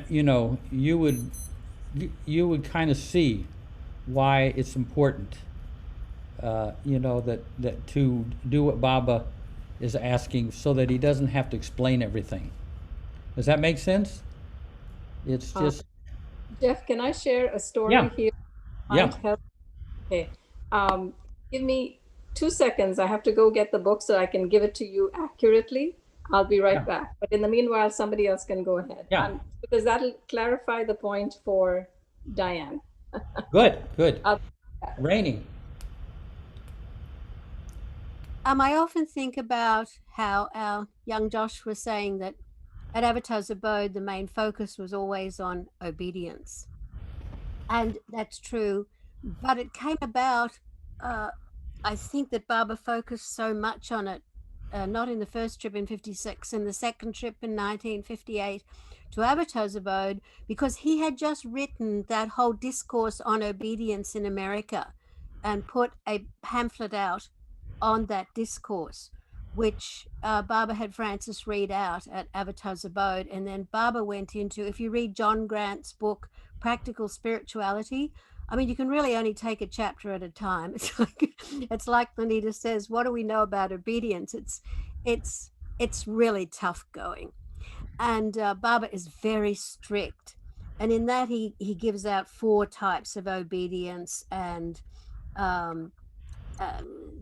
you know, you would kind of see why it's important, you know, that to do what Baba is asking, so that he doesn't have to explain everything. Does that make sense? It's just. Jeff, can I share a story here? Yeah. Okay. Give me 2 seconds. I have to go get the book so I can give it to you accurately. I'll be right back. But in the meanwhile, somebody else can go ahead. Yeah. Because that'll clarify the point for Diane. Good. Rainey. I often think about how our young Josh was saying that at Avatar's Abode, the main focus was always on obedience. And that's true. But it came about, I think that Baba focused so much on it, not in the first trip in 56, in the second trip in 1958 to Avatar's Abode, because he had just written that whole discourse on obedience in America and put a pamphlet out on that discourse, which Baba had Francis read out at Avatar's Abode. And then Baba went into, if you read John Grant's book, Practical Spirituality, I mean, you can really only take a chapter at a time. It's like Lanita says, what do we know about obedience? It's really tough going. And Baba is very strict. And in that, he gives out 4 types of obedience, and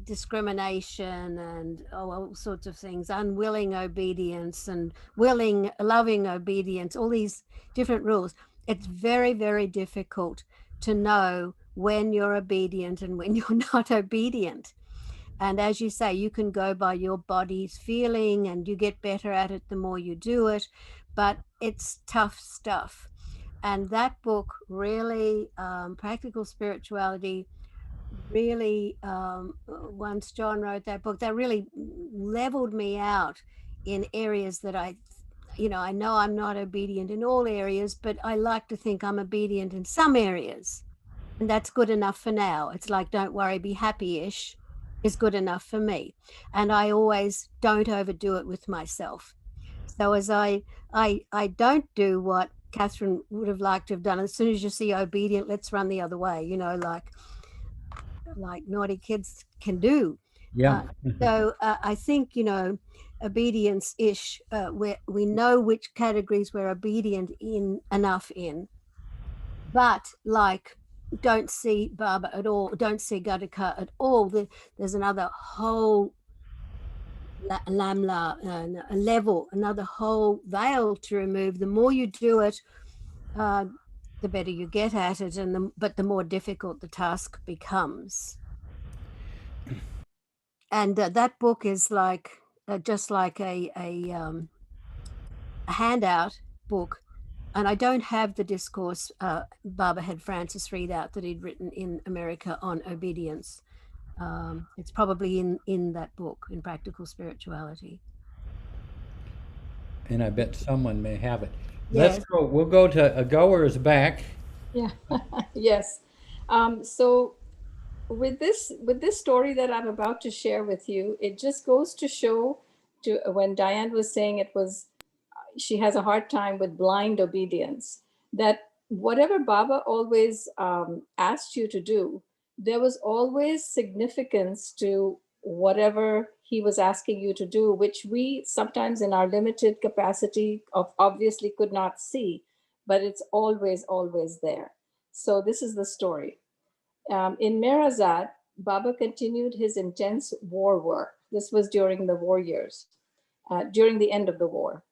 discrimination and all sorts of things, unwilling obedience and loving obedience, all these different rules. It's very, very difficult to know when you're obedient and when you're not obedient. And as you say, you can go by your body's feeling and you get better at it the more you do it, but it's tough stuff. And that book really, Practical Spirituality, really, once John wrote that book, that really leveled me out in areas that I know I'm not obedient in all areas, but I like to think I'm obedient in some areas. And that's good enough for now. It's like, don't worry, be happy-ish is good enough for me. And I always don't overdo it with myself. So as I don't do what Catherine would have liked to have done. As soon as you see obedient, let's run the other way, you know, like like naughty kids can do. Yeah. So I think, you know, obedience-ish, we know which categories we're obedient in enough in, but like don't see Baba at all, don't see Gadaka at all. There's another whole lamla, a level, another whole veil to remove. The more you do it, the better you get at it, but the more difficult the task becomes. And that book is like just like a handout book. And I don't have the discourse Baba had Francis read out that he'd written in America on obedience. It's probably in that book, in Practical Spirituality. And I bet someone may have it. Yes. Let's go. We'll go to a goer's back. Yeah. Yes. So with this story that I'm about to share with you, it just goes to show, to when Diane was saying she has a hard time with blind obedience, that whatever Baba always asked you to do, there was always significance to whatever he was asking you to do, which we sometimes in our limited capacity of obviously could not see, but it's always, always there. So this is the story. In Merazad, Baba continued his intense war work. This was during the war years, during the end of the war.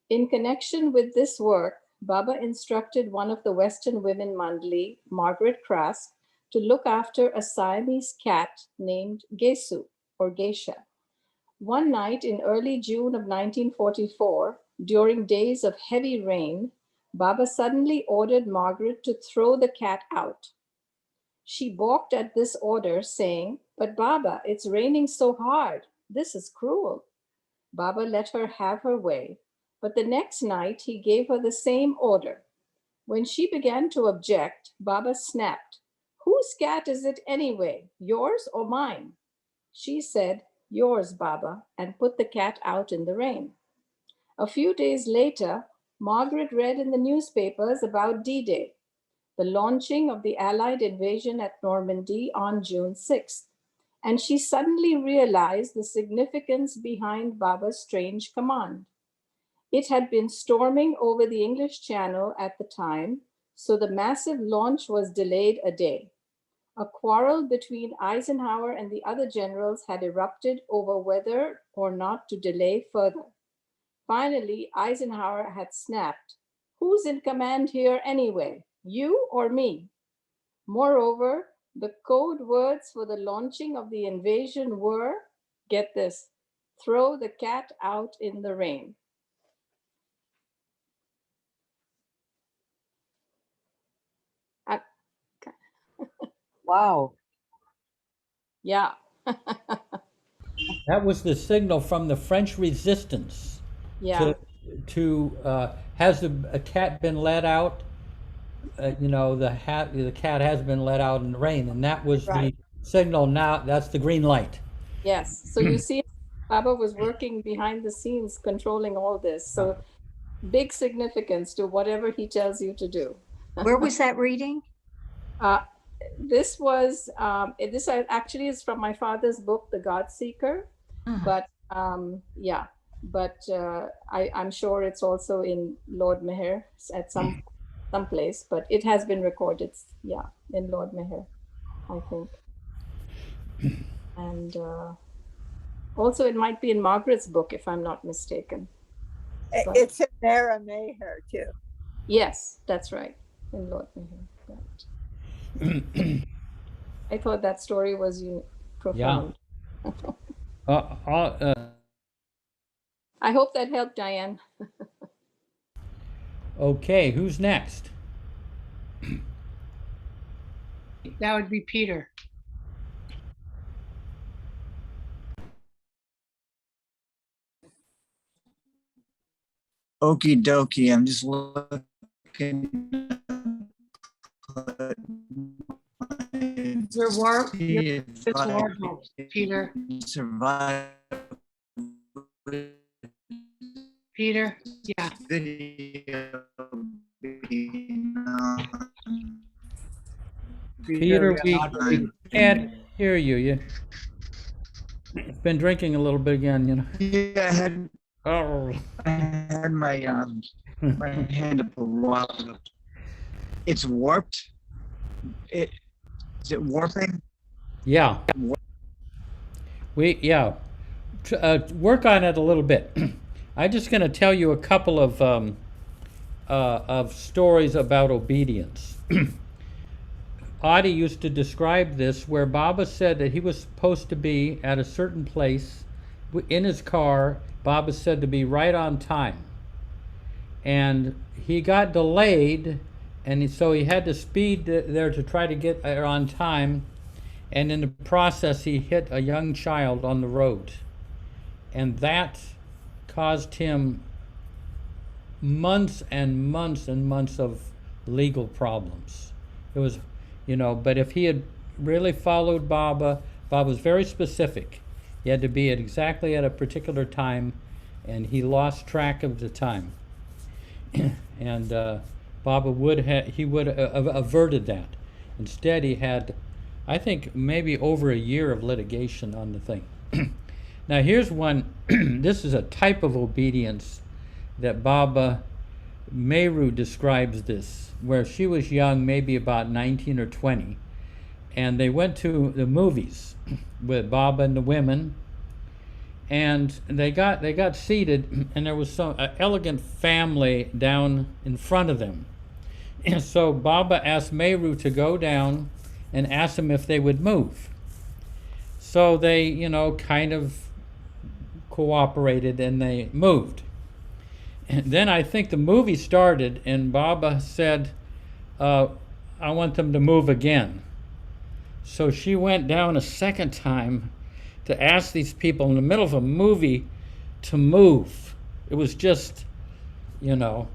In connection with this work, Baba instructed one of the Western women Mandali, Margaret Krask, to look after a Siamese cat named Gesu or Geisha. One night in early June of 1944, during days of heavy rain, Baba suddenly ordered Margaret to throw the cat out. She balked at this order, saying, "But Baba, it's raining so hard. This is cruel." Baba let her have her way, but the next night he gave her the same order. When she began to object, Baba snapped, "Whose cat is it anyway, yours or mine?" She said, "Yours, Baba," and put the cat out in the rain. A few days later, Margaret read in the newspapers about D-Day, the launching of the Allied invasion at Normandy on June 6th, and she suddenly realized the significance behind Baba's strange command. It had been storming over the English Channel at the time, so the massive launch was delayed a day. A quarrel between Eisenhower and the other generals had erupted over whether or not to delay further. Finally, Eisenhower had snapped, "Who's in command here anyway, you or me?" Moreover, the code words for the launching of the invasion were, get this, "Throw the cat out in the rain." Wow. Yeah. That was the signal from the French resistance. Yeah. Has a cat been let out? The cat has been let out in the rain, and that was Right. the signal. Now that's the green light. Yes. So you see, Baba was working behind the scenes, controlling all this. So big significance to whatever he tells you to do. Where was that reading? This was, this actually is from my father's book, The God Seeker. But yeah, but I'm sure it's also in Lord Meher at some place, but it has been recorded, yeah, in Lord Meher, I think. And also it might be in Margaret's book, if I'm not mistaken. But it's in Mara Maher too. yes, that's right, in Lord Meher. Right. I thought that story was profound. Yeah. I hope that helped, Diane. Okay, who's next? That would be Peter. Okie dokie, I'm just looking. Your work, Peter. Survive. Peter, yeah. Peter, we can't hear you. You've been drinking a little bit again, you know. Yeah, Oh. I had my hand up a while ago. It's warped. Is it warping? Yeah. Yeah. Work on it a little bit. I'm just going to tell you a couple of stories about obedience. Audie used to describe this where Baba said that he was supposed to be at a certain place in his car. Baba said to be right on time. And he got delayed, and so he had to speed there to try to get there on time. And in the process, he hit a young child on the road. And that caused him months and months and months of legal problems. It was, but if he had really followed Baba, Baba was very specific. He had to be exactly at a particular time, and he lost track of the time. And Baba would have averted that. Instead, he had, I think, maybe over a year of litigation on the thing. Now here's one. This is a type of obedience that Baba Meru describes this, where she was young, maybe about 19 or 20, and they went to the movies with Baba and the women, and they got seated, and there was some elegant family down in front of them. And so Baba asked Meru to go down and ask them if they would move. So they, kind of cooperated, and they moved. And then I think the movie started, and Baba said, I want them to move again. So she went down a second time to ask these people in the middle of a movie to move. It was just, and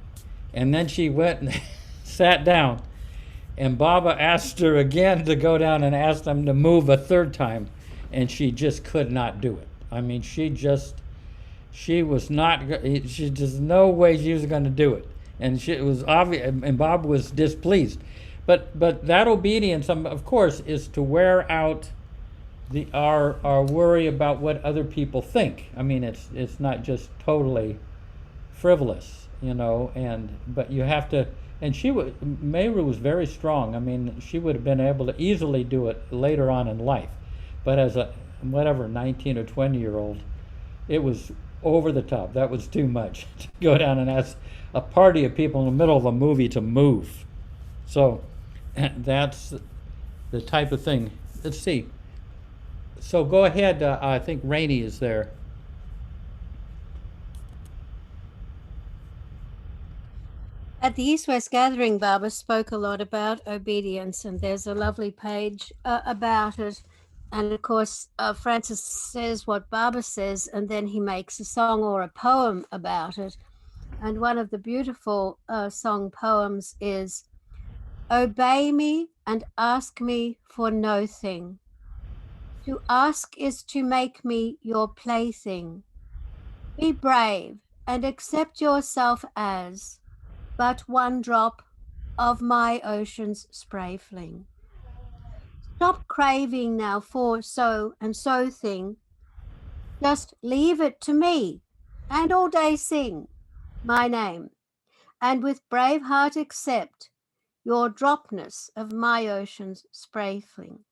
then she went and sat down, and Baba asked her again to go down and ask them to move a third time, and she just could not do it. I mean, she was not, there's no way she was going to do it. And it was obvious, and Bob was displeased. But that obedience, of course, is to wear out our worry about what other people think. I mean, it's not just totally frivolous, but you have to, and Meru was very strong. I mean, she would have been able to easily do it later on in life. But as a, 19 or 20-year-old, it was over the top. That was too much to go down and ask a party of people in the middle of a movie to move. So that's the type of thing. Let's see. So go ahead. I think Rainey is there. At the East-West Gathering, Baba spoke a lot about obedience, and there's a lovely page about it. And of course, Francis says what Baba says, and then he makes a song or a poem about it. And one of the beautiful song poems is, "Obey me and ask me for no thing. To ask is to make me your plaything. Be brave and accept yourself as but one drop of my ocean's spray fling. Stop craving now for so and so thing. Just leave it to me and all day sing my name, and with brave heart accept your dropness of my ocean's spray fling.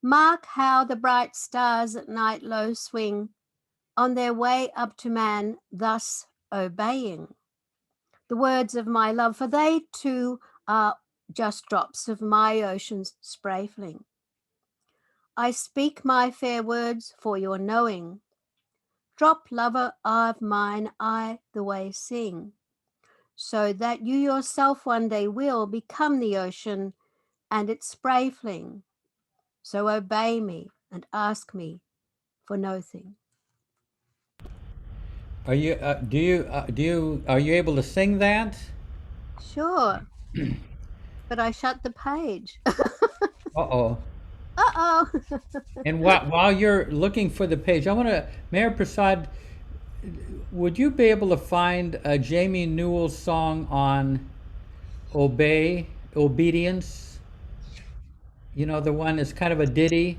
Mark how the bright stars at night low swing on their way up to man, thus obeying the words of my love, for they too are just drops of my ocean's spray fling. I speak my fair words for your knowing. Drop, lover of mine, I the way sing, so that you yourself one day will become the ocean and its spray fling. So obey me and ask me for no thing." Are you are you able to sing that? Sure, but I shut the page. Uh-oh. Uh-oh. And while you're looking for the page, I want to, Mayor Prasad, would you be able to find a Jamie Newell song on obedience? The one that's kind of a ditty.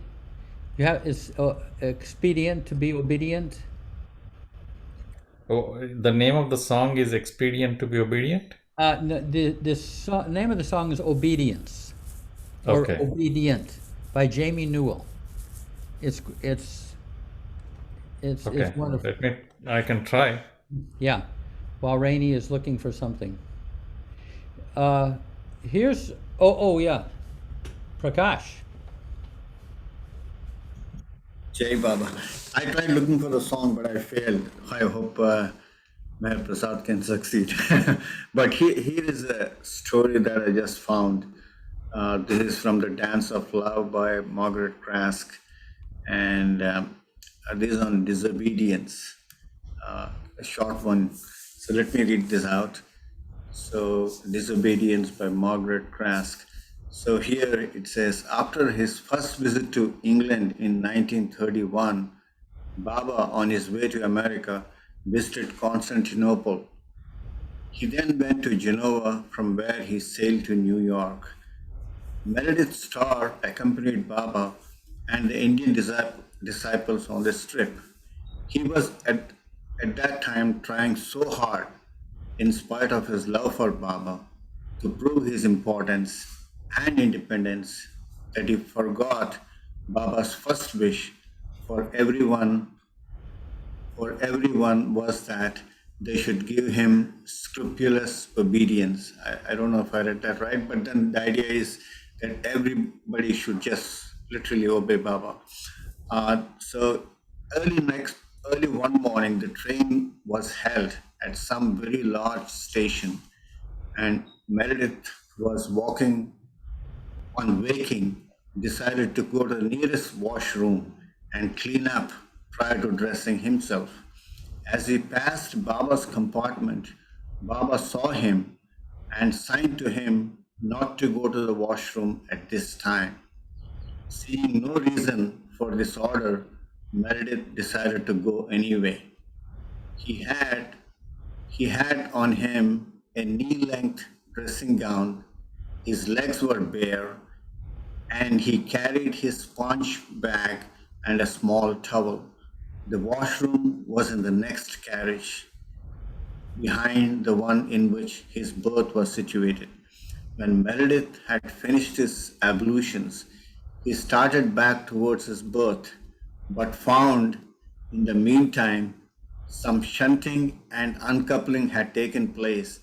You have it's expedient to be obedient. Oh, the name of the song is Expedient to be Obedient? The name of the song is Obedience, or Okay. Obedient, by Jamie Newell. It's Okay. it's wonderful. I can try. Yeah, while Rainey is looking for something. Here's yeah, Prakash. Jai Baba. I tried looking for the song, but I failed. I hope Meher Prasad can succeed. But here is a story that I just found. This is from The Dance of Love by Margaret Trask. And this is on disobedience, a short one. So let me read this out. So, Disobedience by Margaret Trask. So here it says, after his first visit to England in 1931, Baba, on his way to America, visited Constantinople. He then went to Genoa, from where he sailed to New York. Meredith Starr accompanied Baba and the Indian disciples on this trip. He was at that time trying so hard, in spite of his love for Baba, to prove his importance and independence, that he forgot Baba's first wish for everyone was that they should give him scrupulous obedience. I don't know if I read that right, but then the idea is that everybody should just literally obey Baba. So early one morning, the train was held at some very large station, and Meredith was on waking, decided to go to the nearest washroom and clean up prior to dressing himself. As he passed Baba's compartment, Baba saw him and signed to him not to go to the washroom at this time. Seeing no reason for this order, Meredith decided to go anyway. He had on him a knee-length dressing gown, his legs were bare, and he carried his sponge bag and a small towel. The washroom was in the next carriage, behind the one in which his berth was situated. When Meredith had finished his ablutions, he started back towards his berth, but found in the meantime some shunting and uncoupling had taken place,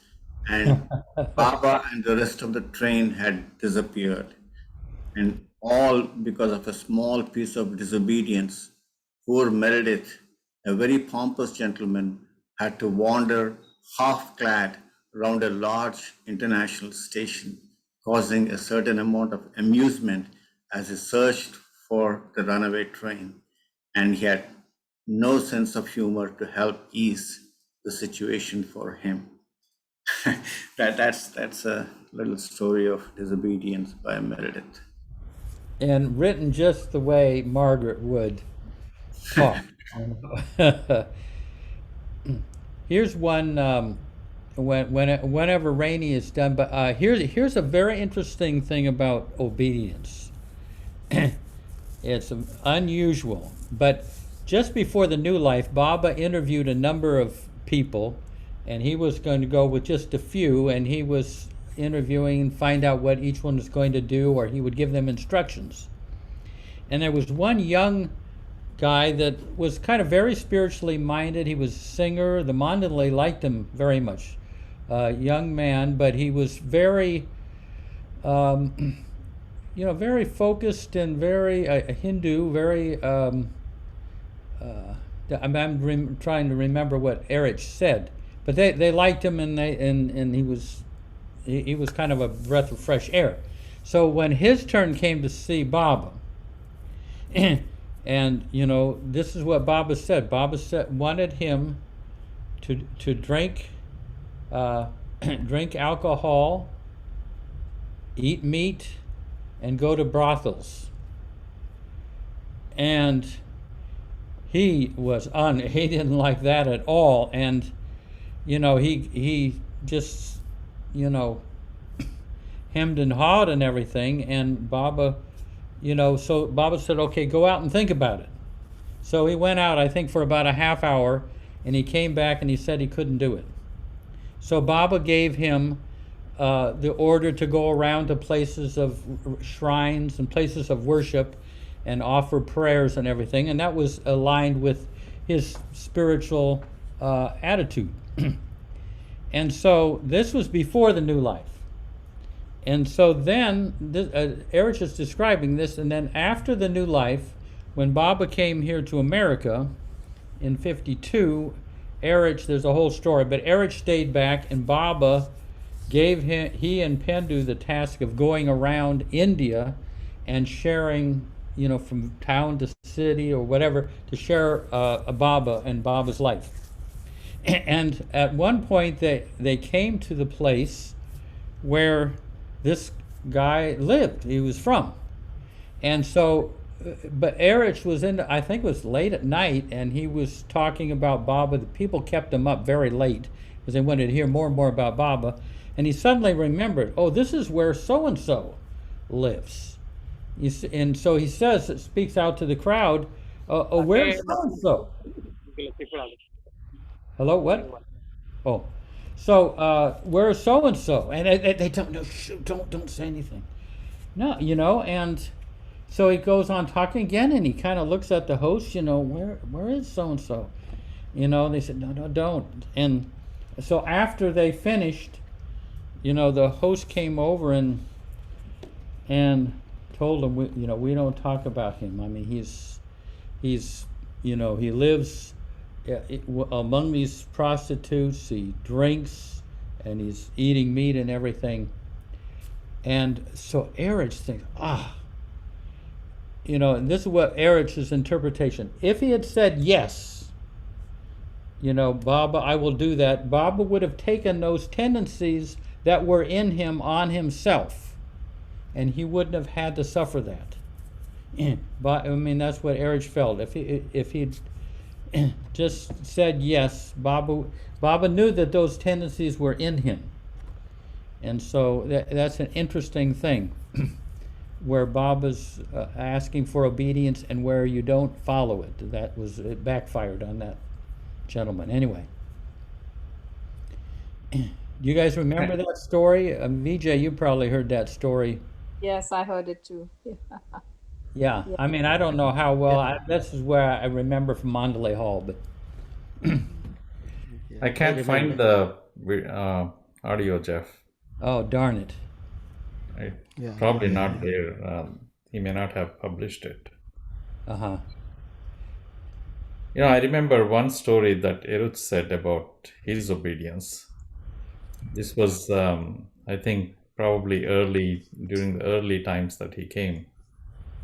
and Baba and the rest of the train had disappeared. And all because of a small piece of disobedience. Poor Meredith, a very pompous gentleman, had to wander half-clad round a large international station, causing a certain amount of amusement as he searched for the runaway train. And he had no sense of humor to help ease the situation for him. That's a little story of disobedience by Meredith. And written just the way Margaret would talk. Here's one whenever Rainey is done. But here's a very interesting thing about obedience. It's unusual, but just before the new life, Baba interviewed a number of people, and he was going to go with just a few, and he was interviewing and find out what each one was going to do, or he would give them instructions. And there was one young guy that was kind of very spiritually minded. He was a singer. The Mandalay liked him very much. Young man, but he was very, very focused and very a Hindu, very. I'm trying to remember what Erich said, but they liked him, and he was kind of a breath of fresh air. So when his turn came to see Baba, and this is what Baba said. Baba wanted him to drink drink alcohol, eat meat, and go to brothels. And he didn't like that at all, and he just hemmed and hawed and everything, and Baba so Baba said, okay, go out and think about it. So he went out, I think, for about a half hour, and he came back and he said he couldn't do it. So Baba gave him the order to go around to places of shrines and places of worship and offer prayers and everything, and that was aligned with his spiritual attitude. And so this was before the new life. And so then, Erich is describing this, and then after the new life, when Baba came here to America in 52, Erich, there's a whole story, but Erich stayed back, and Baba gave he and Pendu the task of going around India and sharing, from town to city or whatever, to share a Baba and Baba's life. And at one point, they came to the place where this guy lived, he was from. And so, but Erich was I think it was late at night, and he was talking about Baba. The people kept him up very late because they wanted to hear more and more about Baba. And he suddenly remembered, oh, this is where so-and-so lives. And so he speaks out to the crowd, where's so-and-so? Hello, what? Oh. So where's so-and-so? And they don't, no, don't say anything. No, and so he goes on talking again, and he kind of looks at the host, where is so-and-so? They said, no, don't. And so after they finished, the host came over and told them, we don't talk about him. I mean, he's he lives among these prostitutes, he drinks, and he's eating meat and everything. And so Erich thinks, and this is what Erich's interpretation. If he had said yes, Baba, I will do that, Baba would have taken those tendencies that were in him on himself, and he wouldn't have had to suffer that. But I mean, that's what Erich felt. If he'd just said yes, Baba knew that those tendencies were in him. And so that's an interesting thing, where Baba's asking for obedience and where you don't follow it. It backfired on that gentleman. Anyway, do you guys remember that story? Vijay, you probably heard that story. Yes, I heard it too. Yeah, I mean, I don't know how well. This is where I remember from Mandalay Hall, but I can't find the audio, Jeff. Oh, darn it! Probably not there. He may not have published it. Uh-huh. I remember one story that Erich said about his obedience. This was, I think, probably during the early times that he came.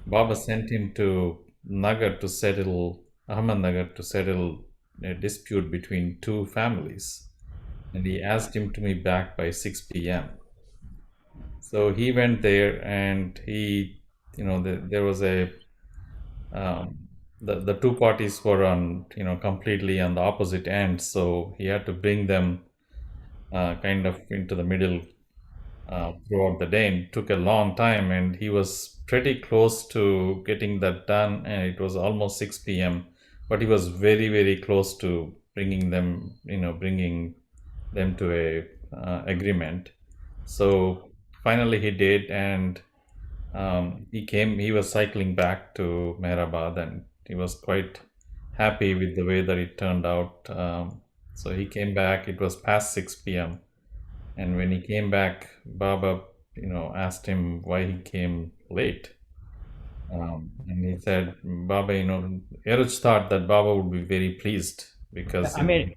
Baba sent him to Ahmednagar to settle a dispute between two families, and he asked him to be back by 6 p.m. So he went there, and there was the two parties were on completely on the opposite ends, so he had to bring them kind of into the middle throughout the day, and it took a long time, and he was pretty close to getting that done, and it was almost 6 p.m. but he was very, very close to bringing them to a agreement. So finally he did, and he was cycling back to Mehrabad, and he was quite happy with the way that it turned out. So he came back, it was past 6 p.m. And when he came back, Baba, asked him why he came late. And he said, Baba, Erich thought that Baba would be very pleased because... I mean,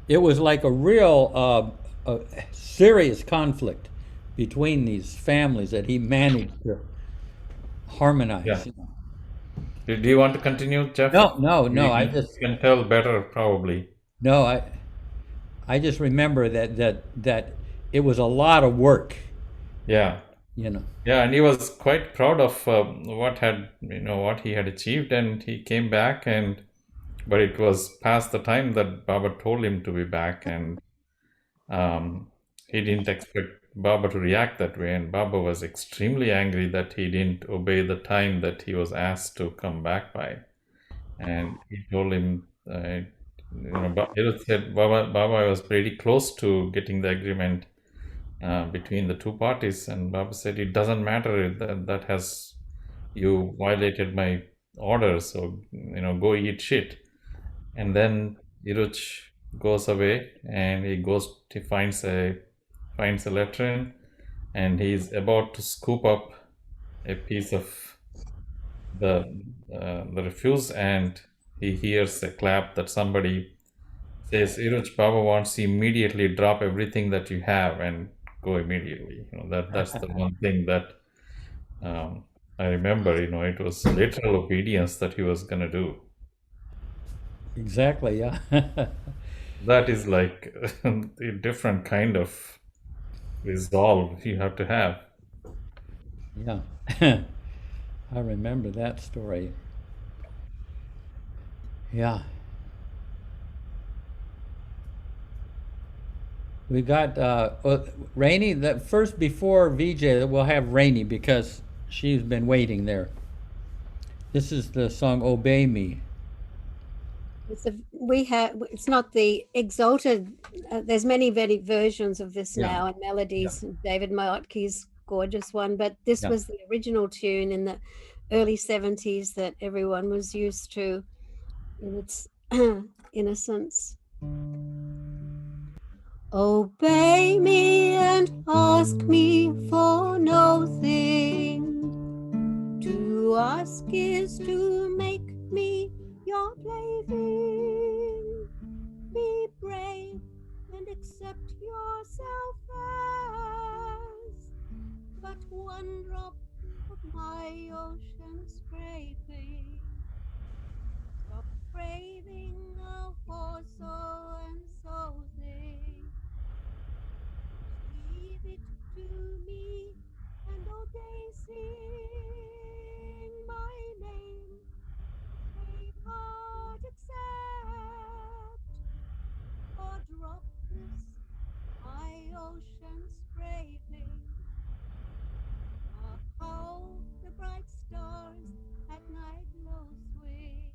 it was like a real serious conflict between these families that he managed to harmonize. Yeah. Do you want to continue, Jeff? No. I just can tell better, probably. No, I just remember that it was a lot of work. Yeah. Yeah, and he was quite proud of what he had achieved, and he came back, but it was past the time that Baba told him to be back, and he didn't expect Baba to react that way, and Baba was extremely angry that he didn't obey the time that he was asked to come back by. And he told him, Hirat said, Baba was pretty close to getting the agreement between the two parties, and Baba said, it doesn't matter, that has, you violated my order, so go eat shit. And then Iruch goes away, and he finds a latrine, and he's about to scoop up a piece of the refuse, and he hears a clap that somebody says, Iruch, Baba wants you immediately drop everything that you have and go immediately. That's the one thing that I remember. It was literal obedience that he was gonna do. Exactly, yeah. That is like a different kind of resolve you have to have. Yeah. I remember that story. Yeah. We got Rainey. That first, before VJ, we'll have Rainey because she's been waiting there. This is the song "Obey Me." It's not the exalted. There's many versions of this Yeah. now and melodies. David Maotke's gorgeous one, but this Yeah. was the original tune in the early 70s that everyone was used to in its innocence. Obey me and ask me for nothing. To ask is to make me your plaything. Be brave and accept yourself as but one drop of my ocean scraping. Stop craving a for so and so thing. Leave it to me and obey, sing my name. Brave heart, accept or drop this my ocean scraping. How the bright stars at night glow swing.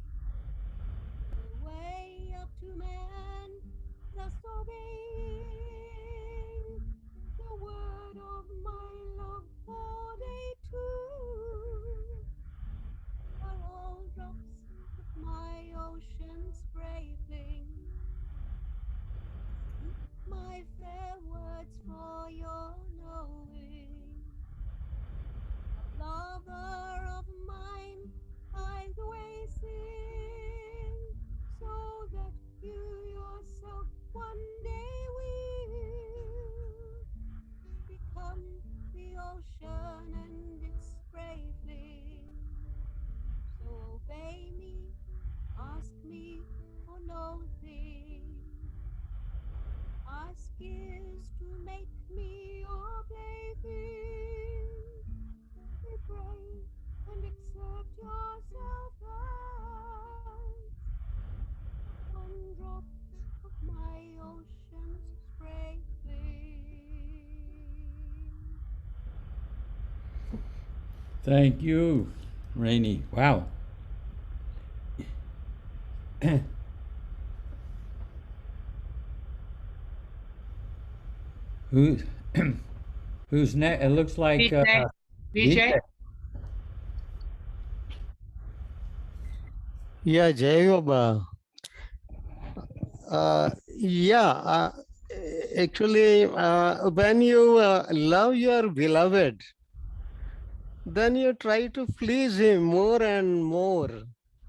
The way up to man, thus obeying the word of my love, for they too are all drops of my ocean scraping. My fair words for your knowing. A lover of mine, finds the way sing, so that you yourself one day will become the ocean and its scraping. So obey me, ask me for nothing. Ask is to make me your plaything. Be brave and accept yourself as one drop of my ocean's scraping. Thank you, Rainey. Wow. Who's next? It looks like VJ. VJ. Yeah, Jai Baba. Actually, when you love your beloved, then you try to please him more and more,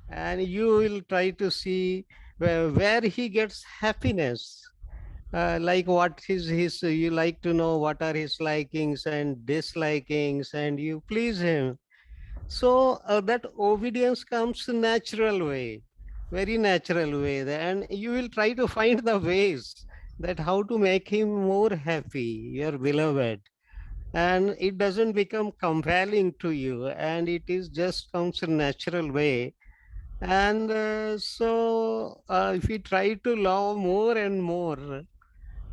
and you will try to see where he gets happiness. Like what is his, you like to know what are his likings and dislikings, and you please him. So that obedience comes natural way, very natural way, and you will try to find the ways that how to make him more happy, your beloved, and it doesn't become compelling to you, and it is just comes in natural way. And if we try to love more and more,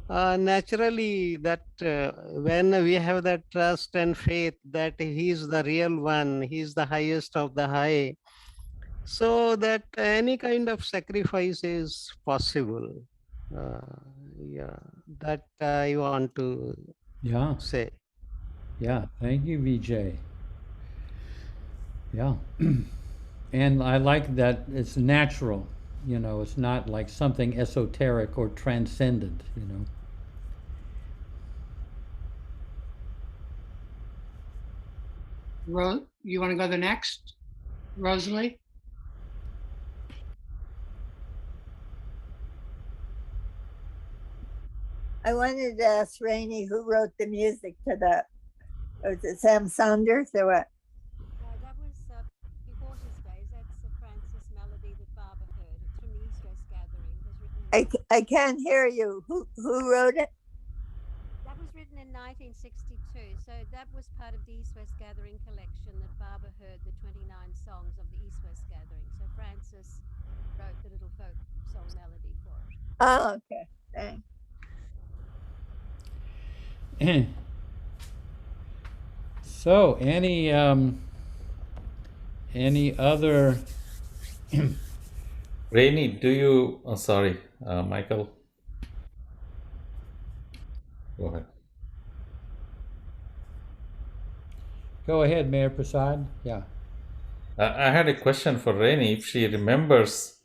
naturally that when we have that trust and faith that he is the real one, he is the highest of the high, so that any kind of sacrifice is possible. Yeah, that I want to Yeah. say. Yeah. Thank you, Vijay. Yeah. And I like that it's natural, it's not like something esoteric or transcendent. You want to go the next? Rosalie? I wanted to ask Rainey who wrote the music to that. Was it Sam Saunders or what? No, that was before his days. That's the Francis melody that Barbara heard. It's from the East West Gathering. It was written in I can't hear you. Who wrote it? That was written in 1962. So that was part of the East West Gathering collection that Barbara heard, the 29 songs of the East West Gathering. So Francis wrote the little folk song melody for it. Oh, okay. Thanks. So, any other? Rainy, do you? Oh, sorry, Michael. Go ahead. Go ahead, Mayor Prasad. Yeah. I had a question for Rainy. If she remembers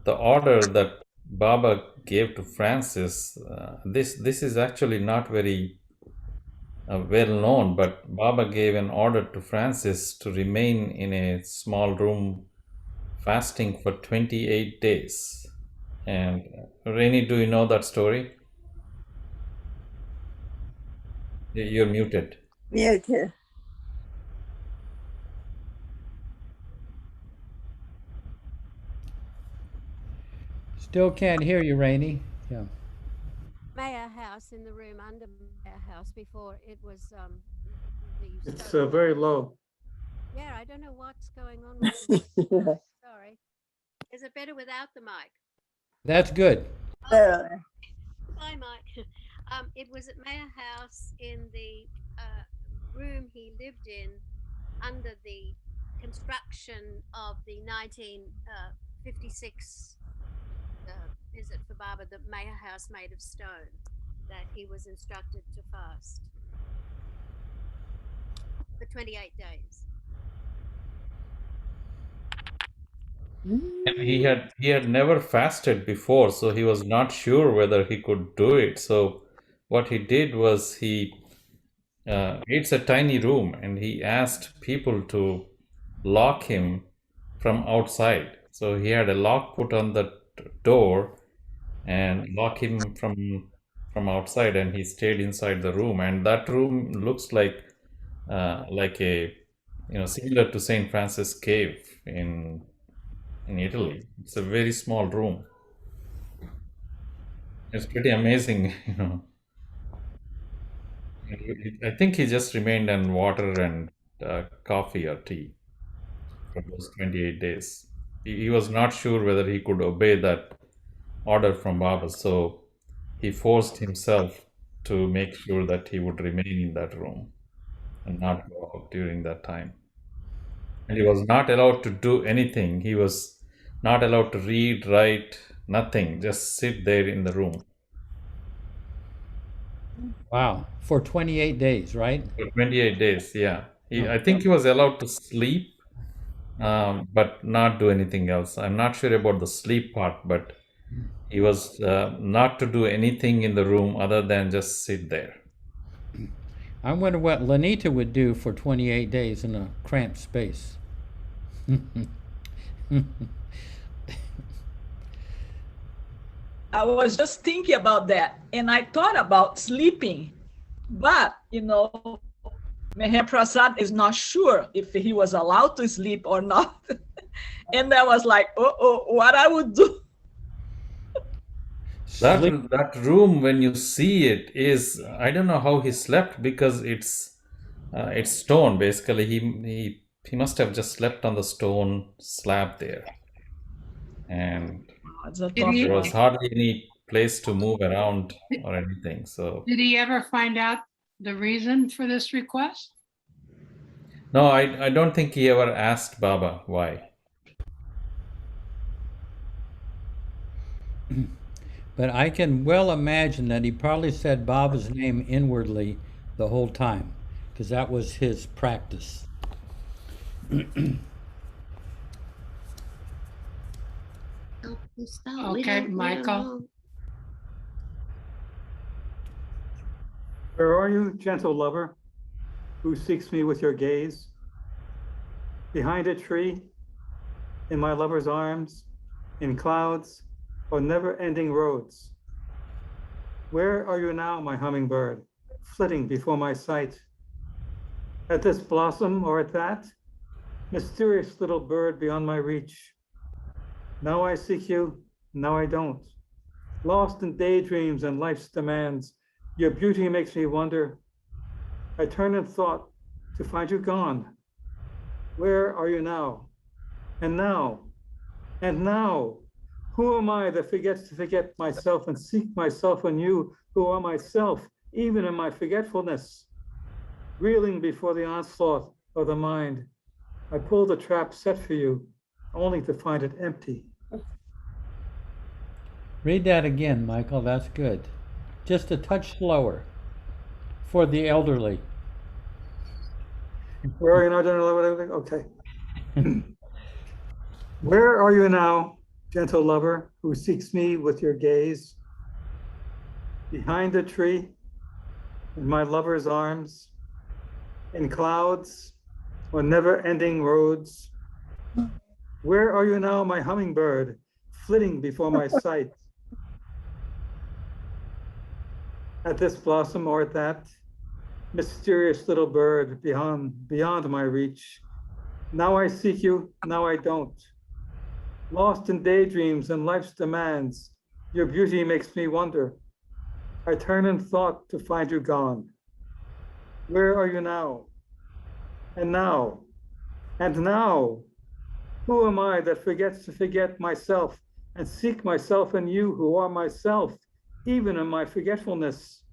the order that Baba gave to Francis, this is actually not very well known, but Baba gave an order to Francis to remain in a small room fasting for 28 days. And Rainy, do you know that story? You're muted. Muted. Still can't hear you, Rainey. Yeah. Mayor House in the room under Mayor House before it was the It's stove. very low. Yeah, I don't know what's going on with this. Sorry. Is it better without the mic? That's good. Bye, Mike. It was at Mayor House in the room he lived in under the construction of the 1956 visit for Baba, the Mayor House made of stone, that he was instructed to fast for 28 days. And he had never fasted before, so he was not sure whether he could do it. So what he did was it's a tiny room, and he asked people to lock him from outside. So he had a lock put on the door and lock him from outside, and he stayed inside the room. And that room looks like a similar to Saint Francis Cave in Italy. It's a very small room. It's pretty amazing, I think he just remained on water and coffee or tea for those 28 days. He was not sure whether he could obey that order from Baba, so he forced himself to make sure that he would remain in that room and not go out during that time. And he was not allowed to do anything. He was not allowed to read, write, nothing, just sit there in the room. Wow. For 28 days, right? For 28 days, yeah. I think he was allowed to sleep, but not do anything else. I'm not sure about the sleep part, but he was not to do anything in the room other than just sit there. I wonder what Lanita would do for 28 days in a cramped space. I was just thinking about that, and I thought about sleeping, but Meher Prasad is not sure if he was allowed to sleep or not. And I was like, what I would do. That room, when you see it, is, I don't know how he slept, because it's stone basically. He must have just slept on the stone slab there, and there was hardly any place to move around or anything. So Did he ever find out the reason for this request? no, I don't think he ever asked Baba why. But I can well imagine that he probably said Baba's name inwardly the whole time, because that was his practice. Okay, Michael. Where are you, gentle lover, who seeks me with your gaze? Behind a tree, in my lover's arms, in clouds, or never-ending roads? Where are you now, my hummingbird, flitting before my sight? At this blossom or at that? Mysterious little bird beyond my reach. Now I seek you, now I don't. Lost in daydreams and life's demands, your beauty makes me wonder. I turn in thought to find you gone. Where are you now? And now? And now? Who am I that forgets to forget myself and seek myself in you, who are myself, even in my forgetfulness? Reeling before the onslaught of the mind, I pull the trap set for you, only to find it empty. Read that again, Michael. That's good. Just a touch slower for the elderly. Where are you now, gentle lover? Okay. Where are you now, gentle lover, who seeks me with your gaze? Behind a tree, in my lover's arms, in clouds or never-ending roads? Where are you now, my hummingbird, flitting before my sight? At this blossom or at that? Mysterious little bird beyond my reach. Now I seek you, now I don't. Lost in daydreams and life's demands, your beauty makes me wonder. I turn in thought to find you gone. Where are you now? And now? And now? Who am I that forgets to forget myself and seek myself in you, who are myself, even in my forgetfulness?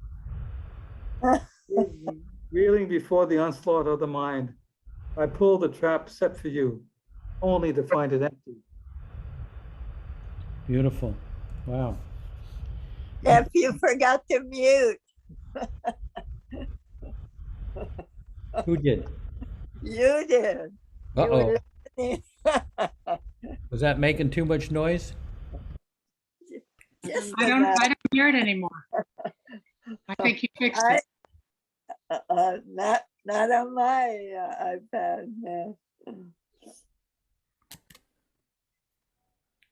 Reeling before the onslaught of the mind, I pull the trap set for you, only to find it empty. Beautiful. Wow. Jeff, you forgot to mute. Who did? You did. You Uh-oh. were listening. Was that making too much noise? Just I don't hear it anymore. I think you fixed it. Not on my iPad. No.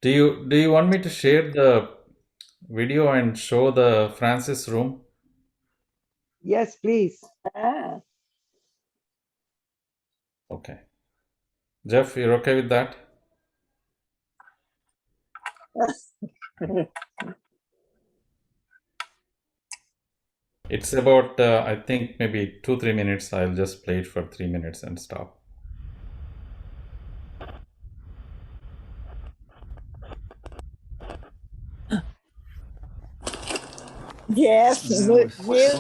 Do you want me to share the video and show the Francis room? Yes, please. Ah. Okay. Jeff, you're okay with that? It's about, I think, maybe 2-3 minutes. I'll just play it for 3 minutes and stop. Yes, So this was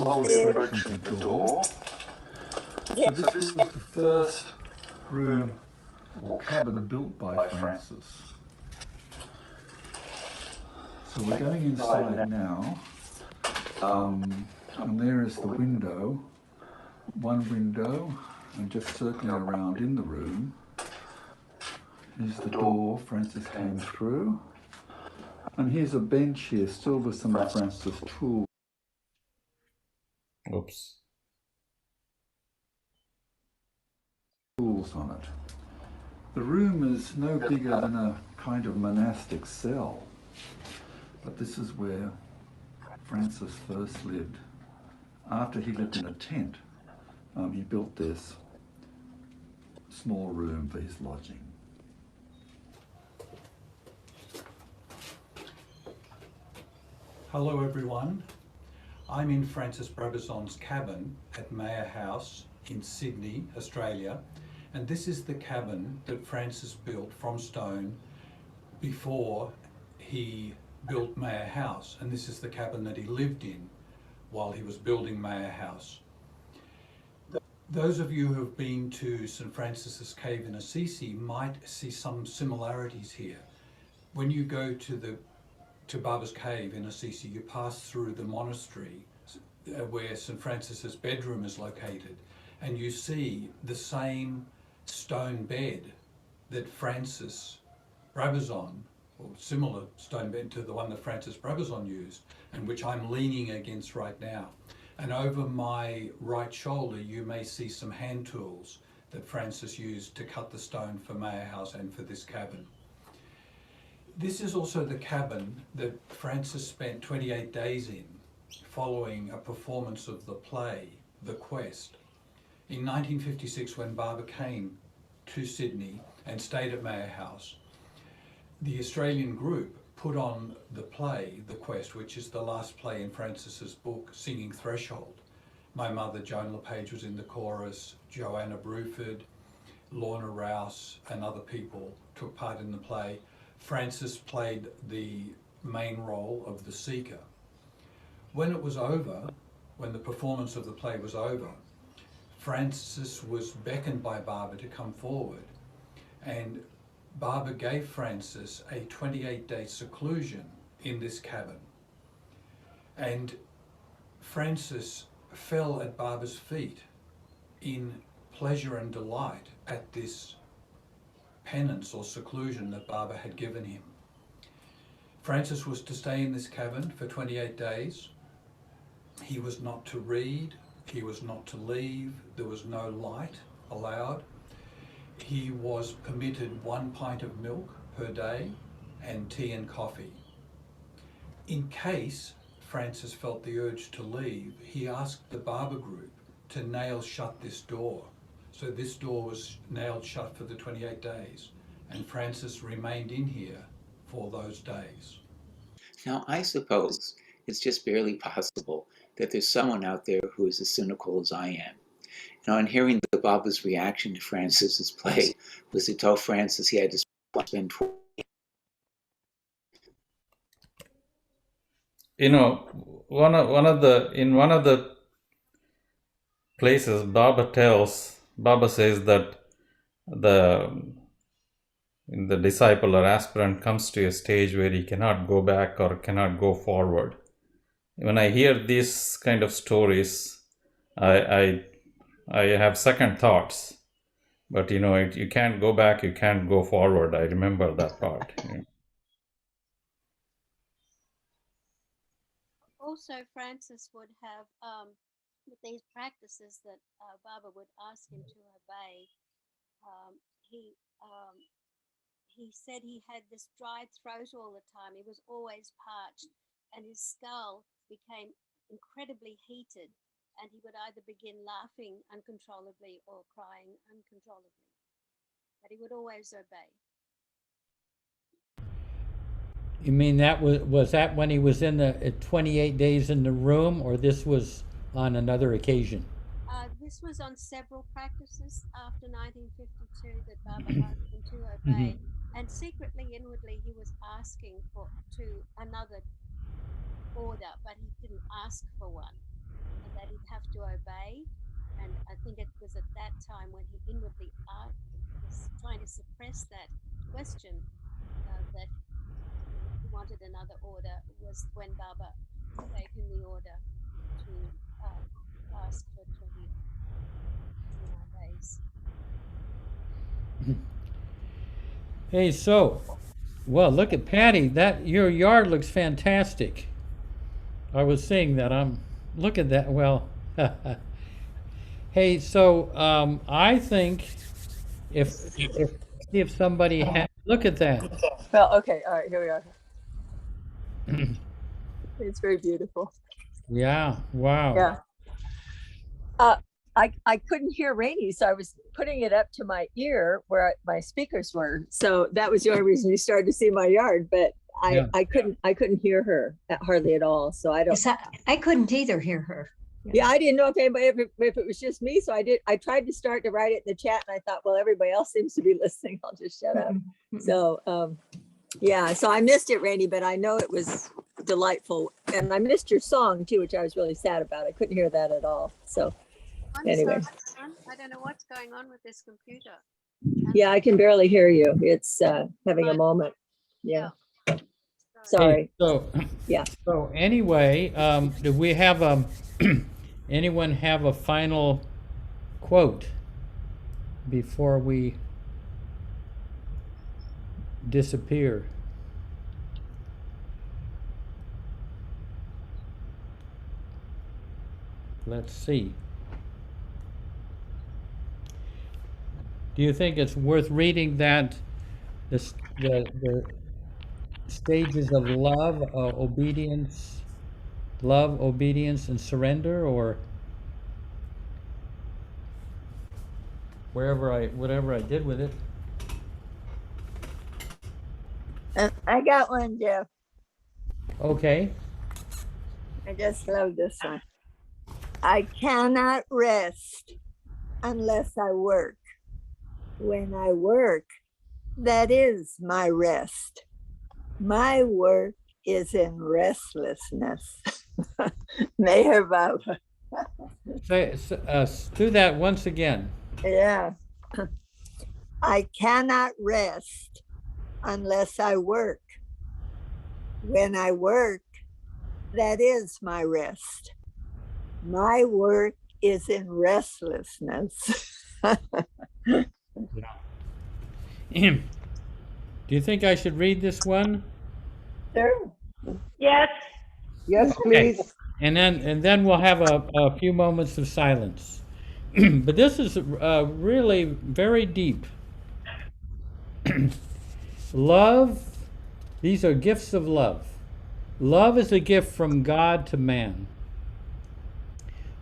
the first room or cabin built by Francis. So we're going inside now, and there is the window, one window, and just circling around in the room. Here's the door Francis came through, and here's a bench here, still with some of Francis' tools. Oops. Tools on it. The room is no bigger than a kind of monastic cell, but this is where Francis first lived. After he lived in a tent, he built this small room for his lodging. Hello everyone. I'm in Francis Brabazon's cabin at Mayor House in Sydney, Australia, and this is the cabin that Francis built from stone before he built Mayer House, and this is the cabin that he lived in while he was building Mayer House. Those of you who have been to St. Francis's Cave in Assisi might see some similarities here. When you go to Barber's Cave in Assisi, you pass through the monastery where St. Francis's bedroom is located, and you see the same stone bed that Francis Brabazon, or similar stone bed to the one that Francis Brabazon used, and which I'm leaning against right now. And over my right shoulder, you may see some hand tools that Francis used to cut the stone for Mayer House and for this cabin. This is also the cabin that Francis spent 28 days in following a performance of the play, The Quest. In 1956, when Barber came to Sydney and stayed at Mayer House, the Australian group put on the play, The Quest, which is the last play in Francis's book, Singing Threshold. My mother, Joan LePage, was in the chorus, Joanna Bruford, Lorna Rouse, and other people took part in the play. Francis played the main role of the Seeker. When it was over, when the performance of the play was over, Francis was beckoned by Barber to come forward, and Barber gave Francis a 28-day seclusion in this cabin. And Francis fell at Barber's feet in pleasure and delight at this penance or seclusion that Barber had given him. Francis was to stay in this cabin for 28 days. He was not to read, he was not to leave, there was no light allowed. He was permitted 1 pint of milk per day and tea and coffee. In case Francis felt the urge to leave, he asked the Barber group to nail shut this door. So this door was nailed shut for the 28 days, and Francis remained in here for those days. Now, I suppose it's just barely possible that there's someone out there who is as cynical as I am. You know, and hearing the Barber's reaction to Francis's play was to tell Francis he had to spend. You know, one of the places Barber says that the disciple or aspirant comes to a stage where he cannot go back or cannot go forward. When I hear these kind of stories, I have second thoughts. But you know, you can't go back, you can't go forward. I remember that part. Yeah. Also, Francis would have with these practices that Baba would ask him to obey. He said he had this dry throat all the time. He was always parched, and his skull became incredibly heated, and he would either begin laughing uncontrollably or crying uncontrollably. But he would always obey. You mean that was that when he was in the 28 days in the room, or this was on another occasion? This was on several practices after 1952 that Baba asked him to obey. And secretly, inwardly, he was asking to another order, but he didn't ask for one, and that he'd have to obey. And I think it was at that time when he inwardly was trying to suppress that question that he wanted another order, was when Baba gave him the order to ask for 29 days. Hey, so, well, look at Patty. That your yard looks fantastic. I was saying that. Look at that. Well, hey, so I think if somebody look at that. Well, okay, all right, here we are. It's very beautiful. Yeah. Wow. Yeah. I couldn't hear Rainey, so I was putting it up to my ear where my speakers were. So that was the only reason you started to see my yard. But I couldn't hear her hardly at all. So I don't. Yes, I couldn't either hear her. Yeah, I didn't know if anybody, if it was just me. So I tried to start to write it in the chat, and I thought, well, everybody else seems to be listening. I'll just shut up. So Yeah, so I missed it, Rainey, but I know it was delightful. And I missed your song too, which I was really sad about. I couldn't hear that at all. So I'm anyway, sorry, I don't know what's going on with this computer. yeah, I can barely hear you. It's having a moment. Yeah. Sorry. So, Yeah. so anyway, do we have anyone have a final quote before we disappear? Let's see. Do you think it's worth reading that the stages of love, obedience, love, obedience, and surrender, or whatever I did with it? I got one, Jeff. Okay. I just love this one. I cannot rest unless I work. When I work, that is my rest. My work is in restlessness. Meher Baba. Do that once again. Yeah. I cannot rest unless I work. When I work, that is my rest. My work is in restlessness. Do you think I should read this one? Sure. Yes. Yes, Okay. please. And then we'll have a few moments of silence. But this is really very deep. Love, these are gifts of love. Love is a gift from God to man.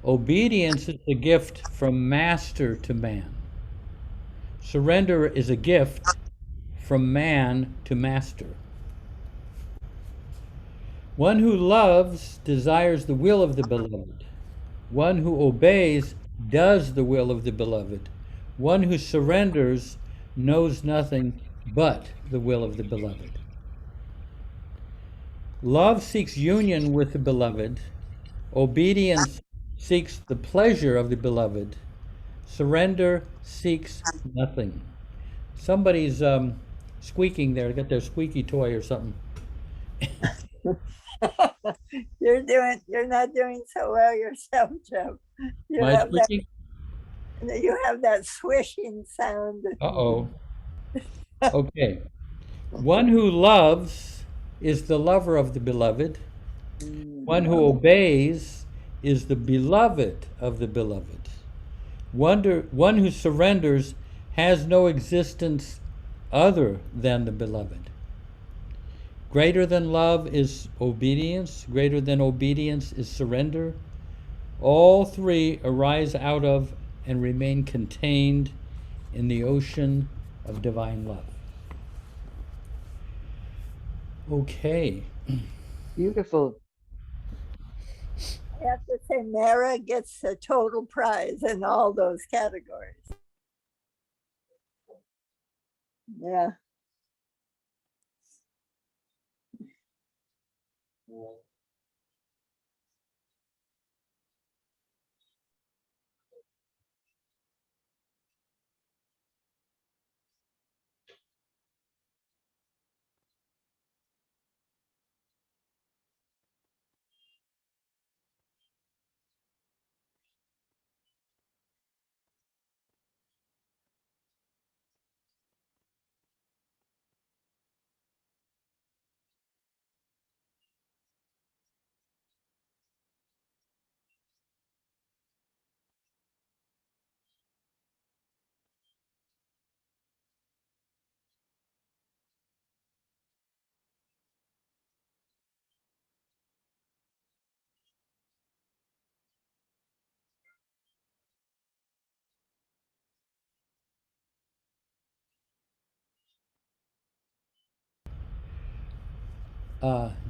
Obedience is a gift from master to man. Surrender is a gift from man to master. One who loves desires the will of the beloved. One who obeys does the will of the beloved. One who surrenders knows nothing but the will of the beloved. Love seeks union with the beloved. Obedience seeks the pleasure of the beloved. Surrender seeks nothing. Somebody's squeaking there. They got their squeaky toy or something. You're not doing so well yourself, Jeff. You Am I have that, squeaking? you have that swishing sound. Uh-oh. Okay. One who loves is the lover of the beloved. One who obeys is the beloved of the beloved. One who surrenders has no existence other than the beloved. Greater than love is obedience. Greater than obedience is surrender. All three arise out of and remain contained in the ocean of divine love. Okay. Beautiful. I have to say, Mara gets a total prize in all those categories. Yeah.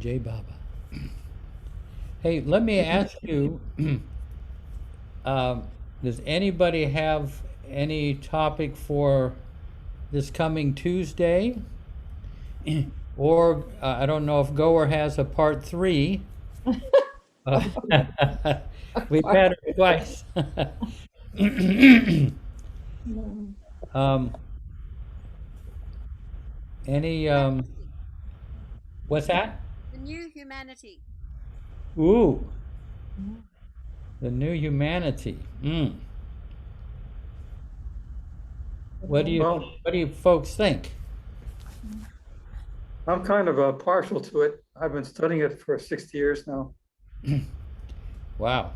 Jai Baba. Hey, let me ask you, does anybody have any topic for this coming Tuesday? or I don't know if Goer has a part 3. We've had it twice. um, any, what's that? The new humanity. Ooh, the new humanity. Mm. What do you folks think? I'm kind of partial to it. I've been studying it for 60 years now. Wow.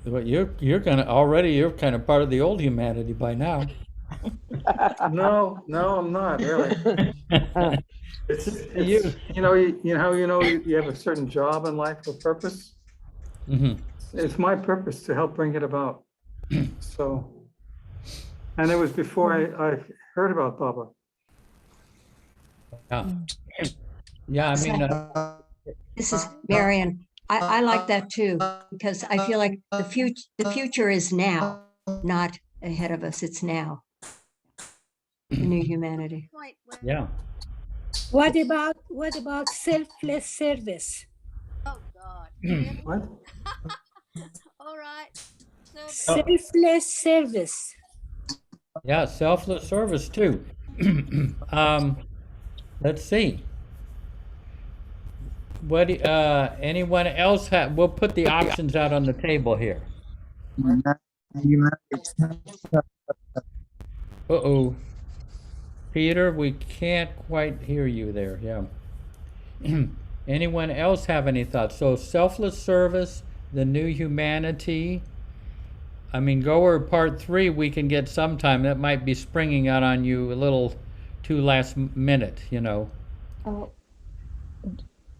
Well, you're kind of part of the old humanity by now. No, I'm not really. It's you have a certain job in life or purpose. Mm-hmm. It's my purpose to help bring it about. So, and it was before I heard about Baba. Yeah. Yeah, I mean, This is Marion. I like that too, because I feel like the future is now, not ahead of us. It's now. The new humanity. Yeah. What about selfless service? Oh God. What? All right. Selfless service. Yeah, selfless service too. Let's see. What anyone else have? We'll put the options out on the table here. Uh-oh. Peter, we can't quite hear you there. Yeah. Anyone else have any thoughts? So selfless service, the new humanity. I mean, Goer part 3 we can get sometime. That might be springing out on you a little too last minute, you know. Oh,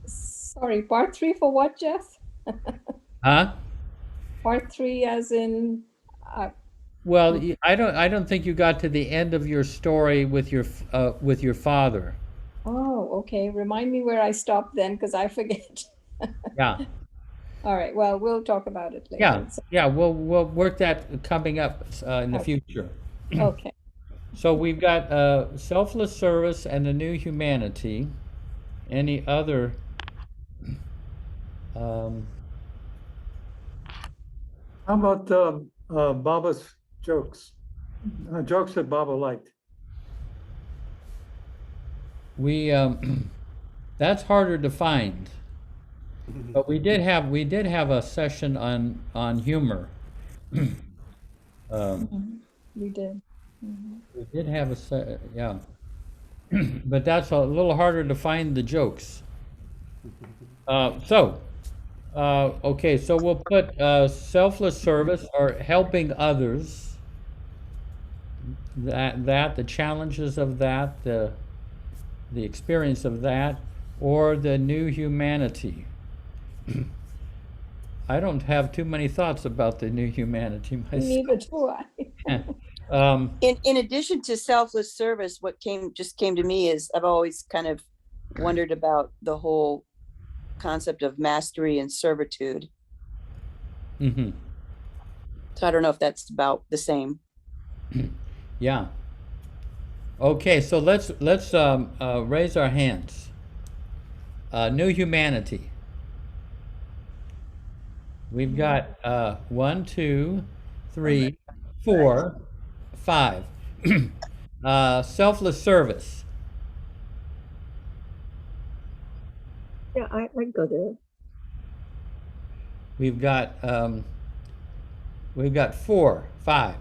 sorry, part 3 for what, Jeff? Huh? Part 3 as in... Well, I don't think you got to the end of your story with your father. Oh, okay. Remind me where I stopped then, because I forget. Yeah. All right. Well, we'll talk about it later. Yeah. Yeah. We'll work that coming up in the future. Okay. So we've got selfless service and the new humanity. Any other? How about Baba's jokes? Jokes that Baba liked. We that's harder to find. But we did have a session on humor. We did. We did have yeah. But that's a little harder to find the jokes. Okay, so we'll put selfless service or helping others. That the challenges of that, the experience of that, or the new humanity. I don't have too many thoughts about the new humanity myself. Neither do I. In addition to selfless service, what came to me is I've always kind of wondered about the whole concept of mastery and servitude. Mm-hmm. So I don't know if that's about the same. Yeah. Okay, so let's raise our hands. New humanity. We've got 1, 2, 3, 4, 5. Selfless service. Yeah, I go there. We've got 4, 5.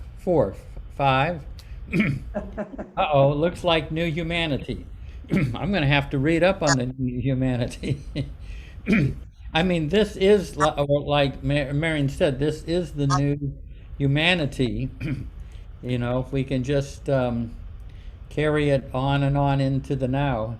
Uh-oh, looks like new humanity. I'm going to have to read up on the new humanity. I mean, this is like Marion said, this is the new humanity. You know, if we can just carry it on and on into the now.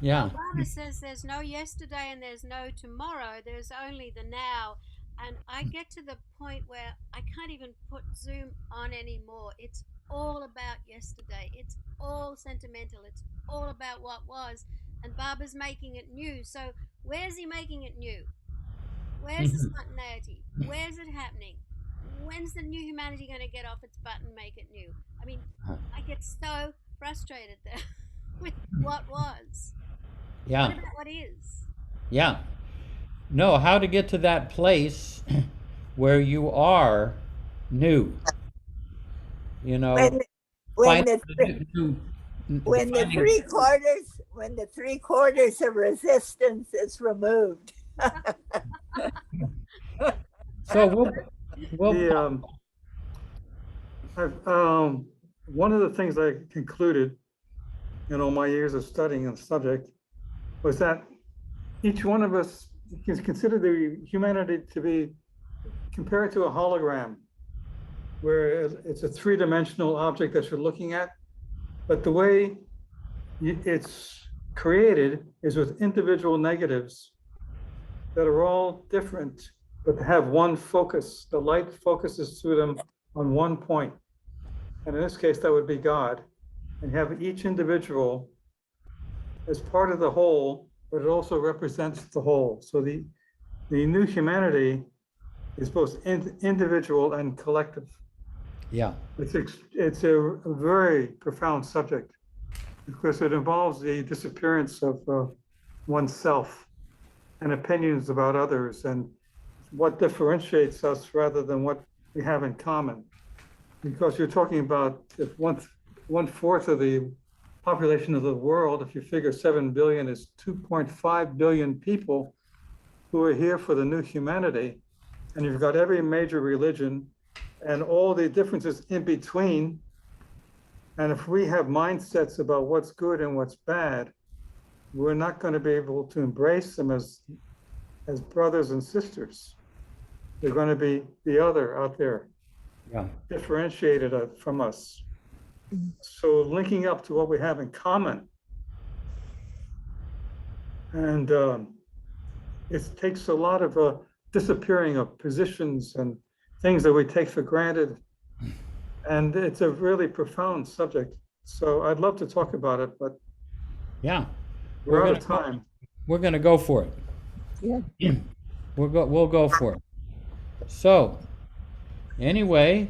Yeah. Baba says there's no yesterday and there's no tomorrow. There's only the now. And I get to the point where I can't even put Zoom on anymore. It's all about yesterday. It's all sentimental. It's all about what was. And Baba's making it new. So where's he making it new? Where's the spontaneity? Where's it happening? When's the new humanity going to get off its butt and make it new? I mean, I get so frustrated there with what was. Yeah. What about what is? Yeah. No, how to get to that place where you are new. You know, When find the when the three quarters of resistance is removed. So we'll one of the things I concluded in all my years of studying the subject was that each one of us can consider the humanity to be compared to a hologram, where it's a three-dimensional object that you're looking at, but the way it's created is with individual negatives that are all different, but have one focus. The light focuses through them on one point. And in this case, that would be God. And have each individual as part of the whole, but it also represents the whole. So the new humanity is both individual and collective. Yeah. It's a very profound subject because it involves the disappearance of oneself and opinions about others and what differentiates us rather than what we have in common. Because you're talking about if one-fourth of the population of the world, if you figure 7 billion is 2.5 billion people who are here for the new humanity, and you've got every major religion and all the differences in between. And if we have mindsets about what's good and what's bad, we're not going to be able to embrace them as brothers and sisters. They're going to be the other out there, differentiated from us. So linking up to what we have in common. And it takes a lot of disappearing of positions and things that we take for granted. And it's a really profound subject. So I'd love to talk about it, but yeah, we're out of time. We're going to go for it. Yeah. We'll go for it. So, anyway,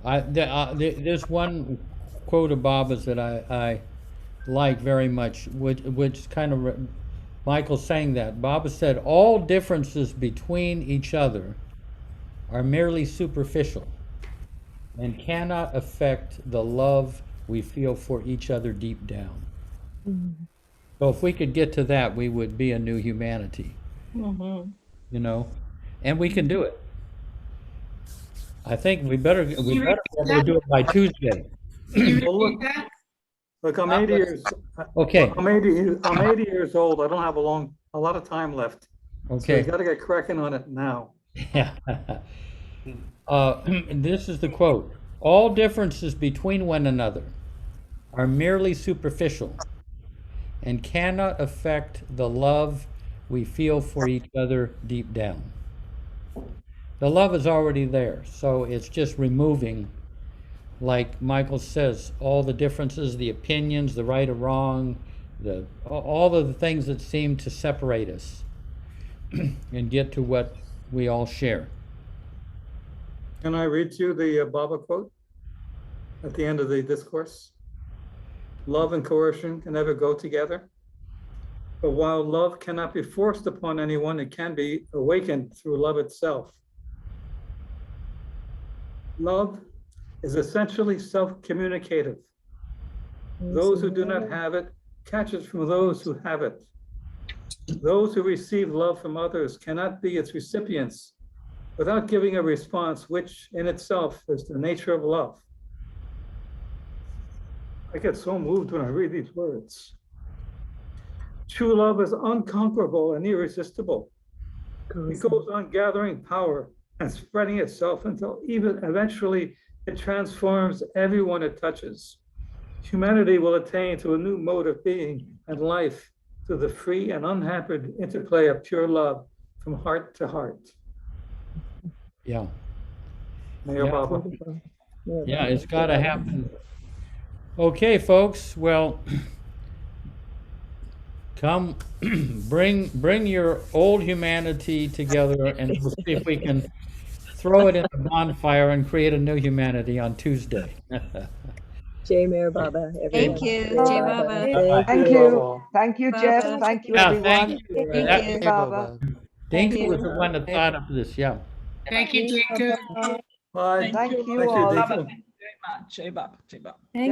there's one quote of Baba's that I like very much, which kind of Michael saying that. Baba said, all differences between each other are merely superficial and cannot affect the love we feel for each other deep down. Mm-hmm. So if we could get to that, we would be a new humanity. Mm-hmm. You know, and we can do it. I think we better be able to do it by Tuesday. Look, I'm 80 years. Okay. I'm 80 years old. I don't have a lot of time left. Okay. So you got to get cracking on it now. Yeah. This is the quote. All differences between one another are merely superficial and cannot affect the love we feel for each other deep down. The love is already there, so it's just removing, like Michael says, all the differences, the opinions, the right or wrong, all of the things that seem to separate us and get to what we all share. Can I read to you the Baba quote at the end of the discourse? Love and coercion can never go together. But while love cannot be forced upon anyone, it can be awakened through love itself. Love is essentially self-communicative. Those who do not have it catch it from those who have it. Those who receive love from others cannot be its recipients without giving a response, which in itself is the nature of love. I get so moved when I read these words. True love is unconquerable and irresistible. It goes on gathering power and spreading itself until even eventually it transforms everyone it touches. Humanity will attain to a new mode of being and life through the free and unhampered interplay of pure love from heart to heart. Yeah. Mayor Baba. Yeah, it's got to happen. Okay, folks. Well, come, bring your old humanity together, and we'll see if we can throw it in the bonfire and create a new humanity on Tuesday. Jai Mayor Baba, everyone. Thank you, Jai Baba. Thank you. Thank you, Jeff. Baba. Thank you, Yeah, everyone. thank you. Thank That- you. Jai Baba. Dinku was the one that thought of this, yeah. Thank you, Dinku. Bye. Thank you Thank you, all. Dinku. Baba, thank you very much. Jai Baba, Jai Baba. Thank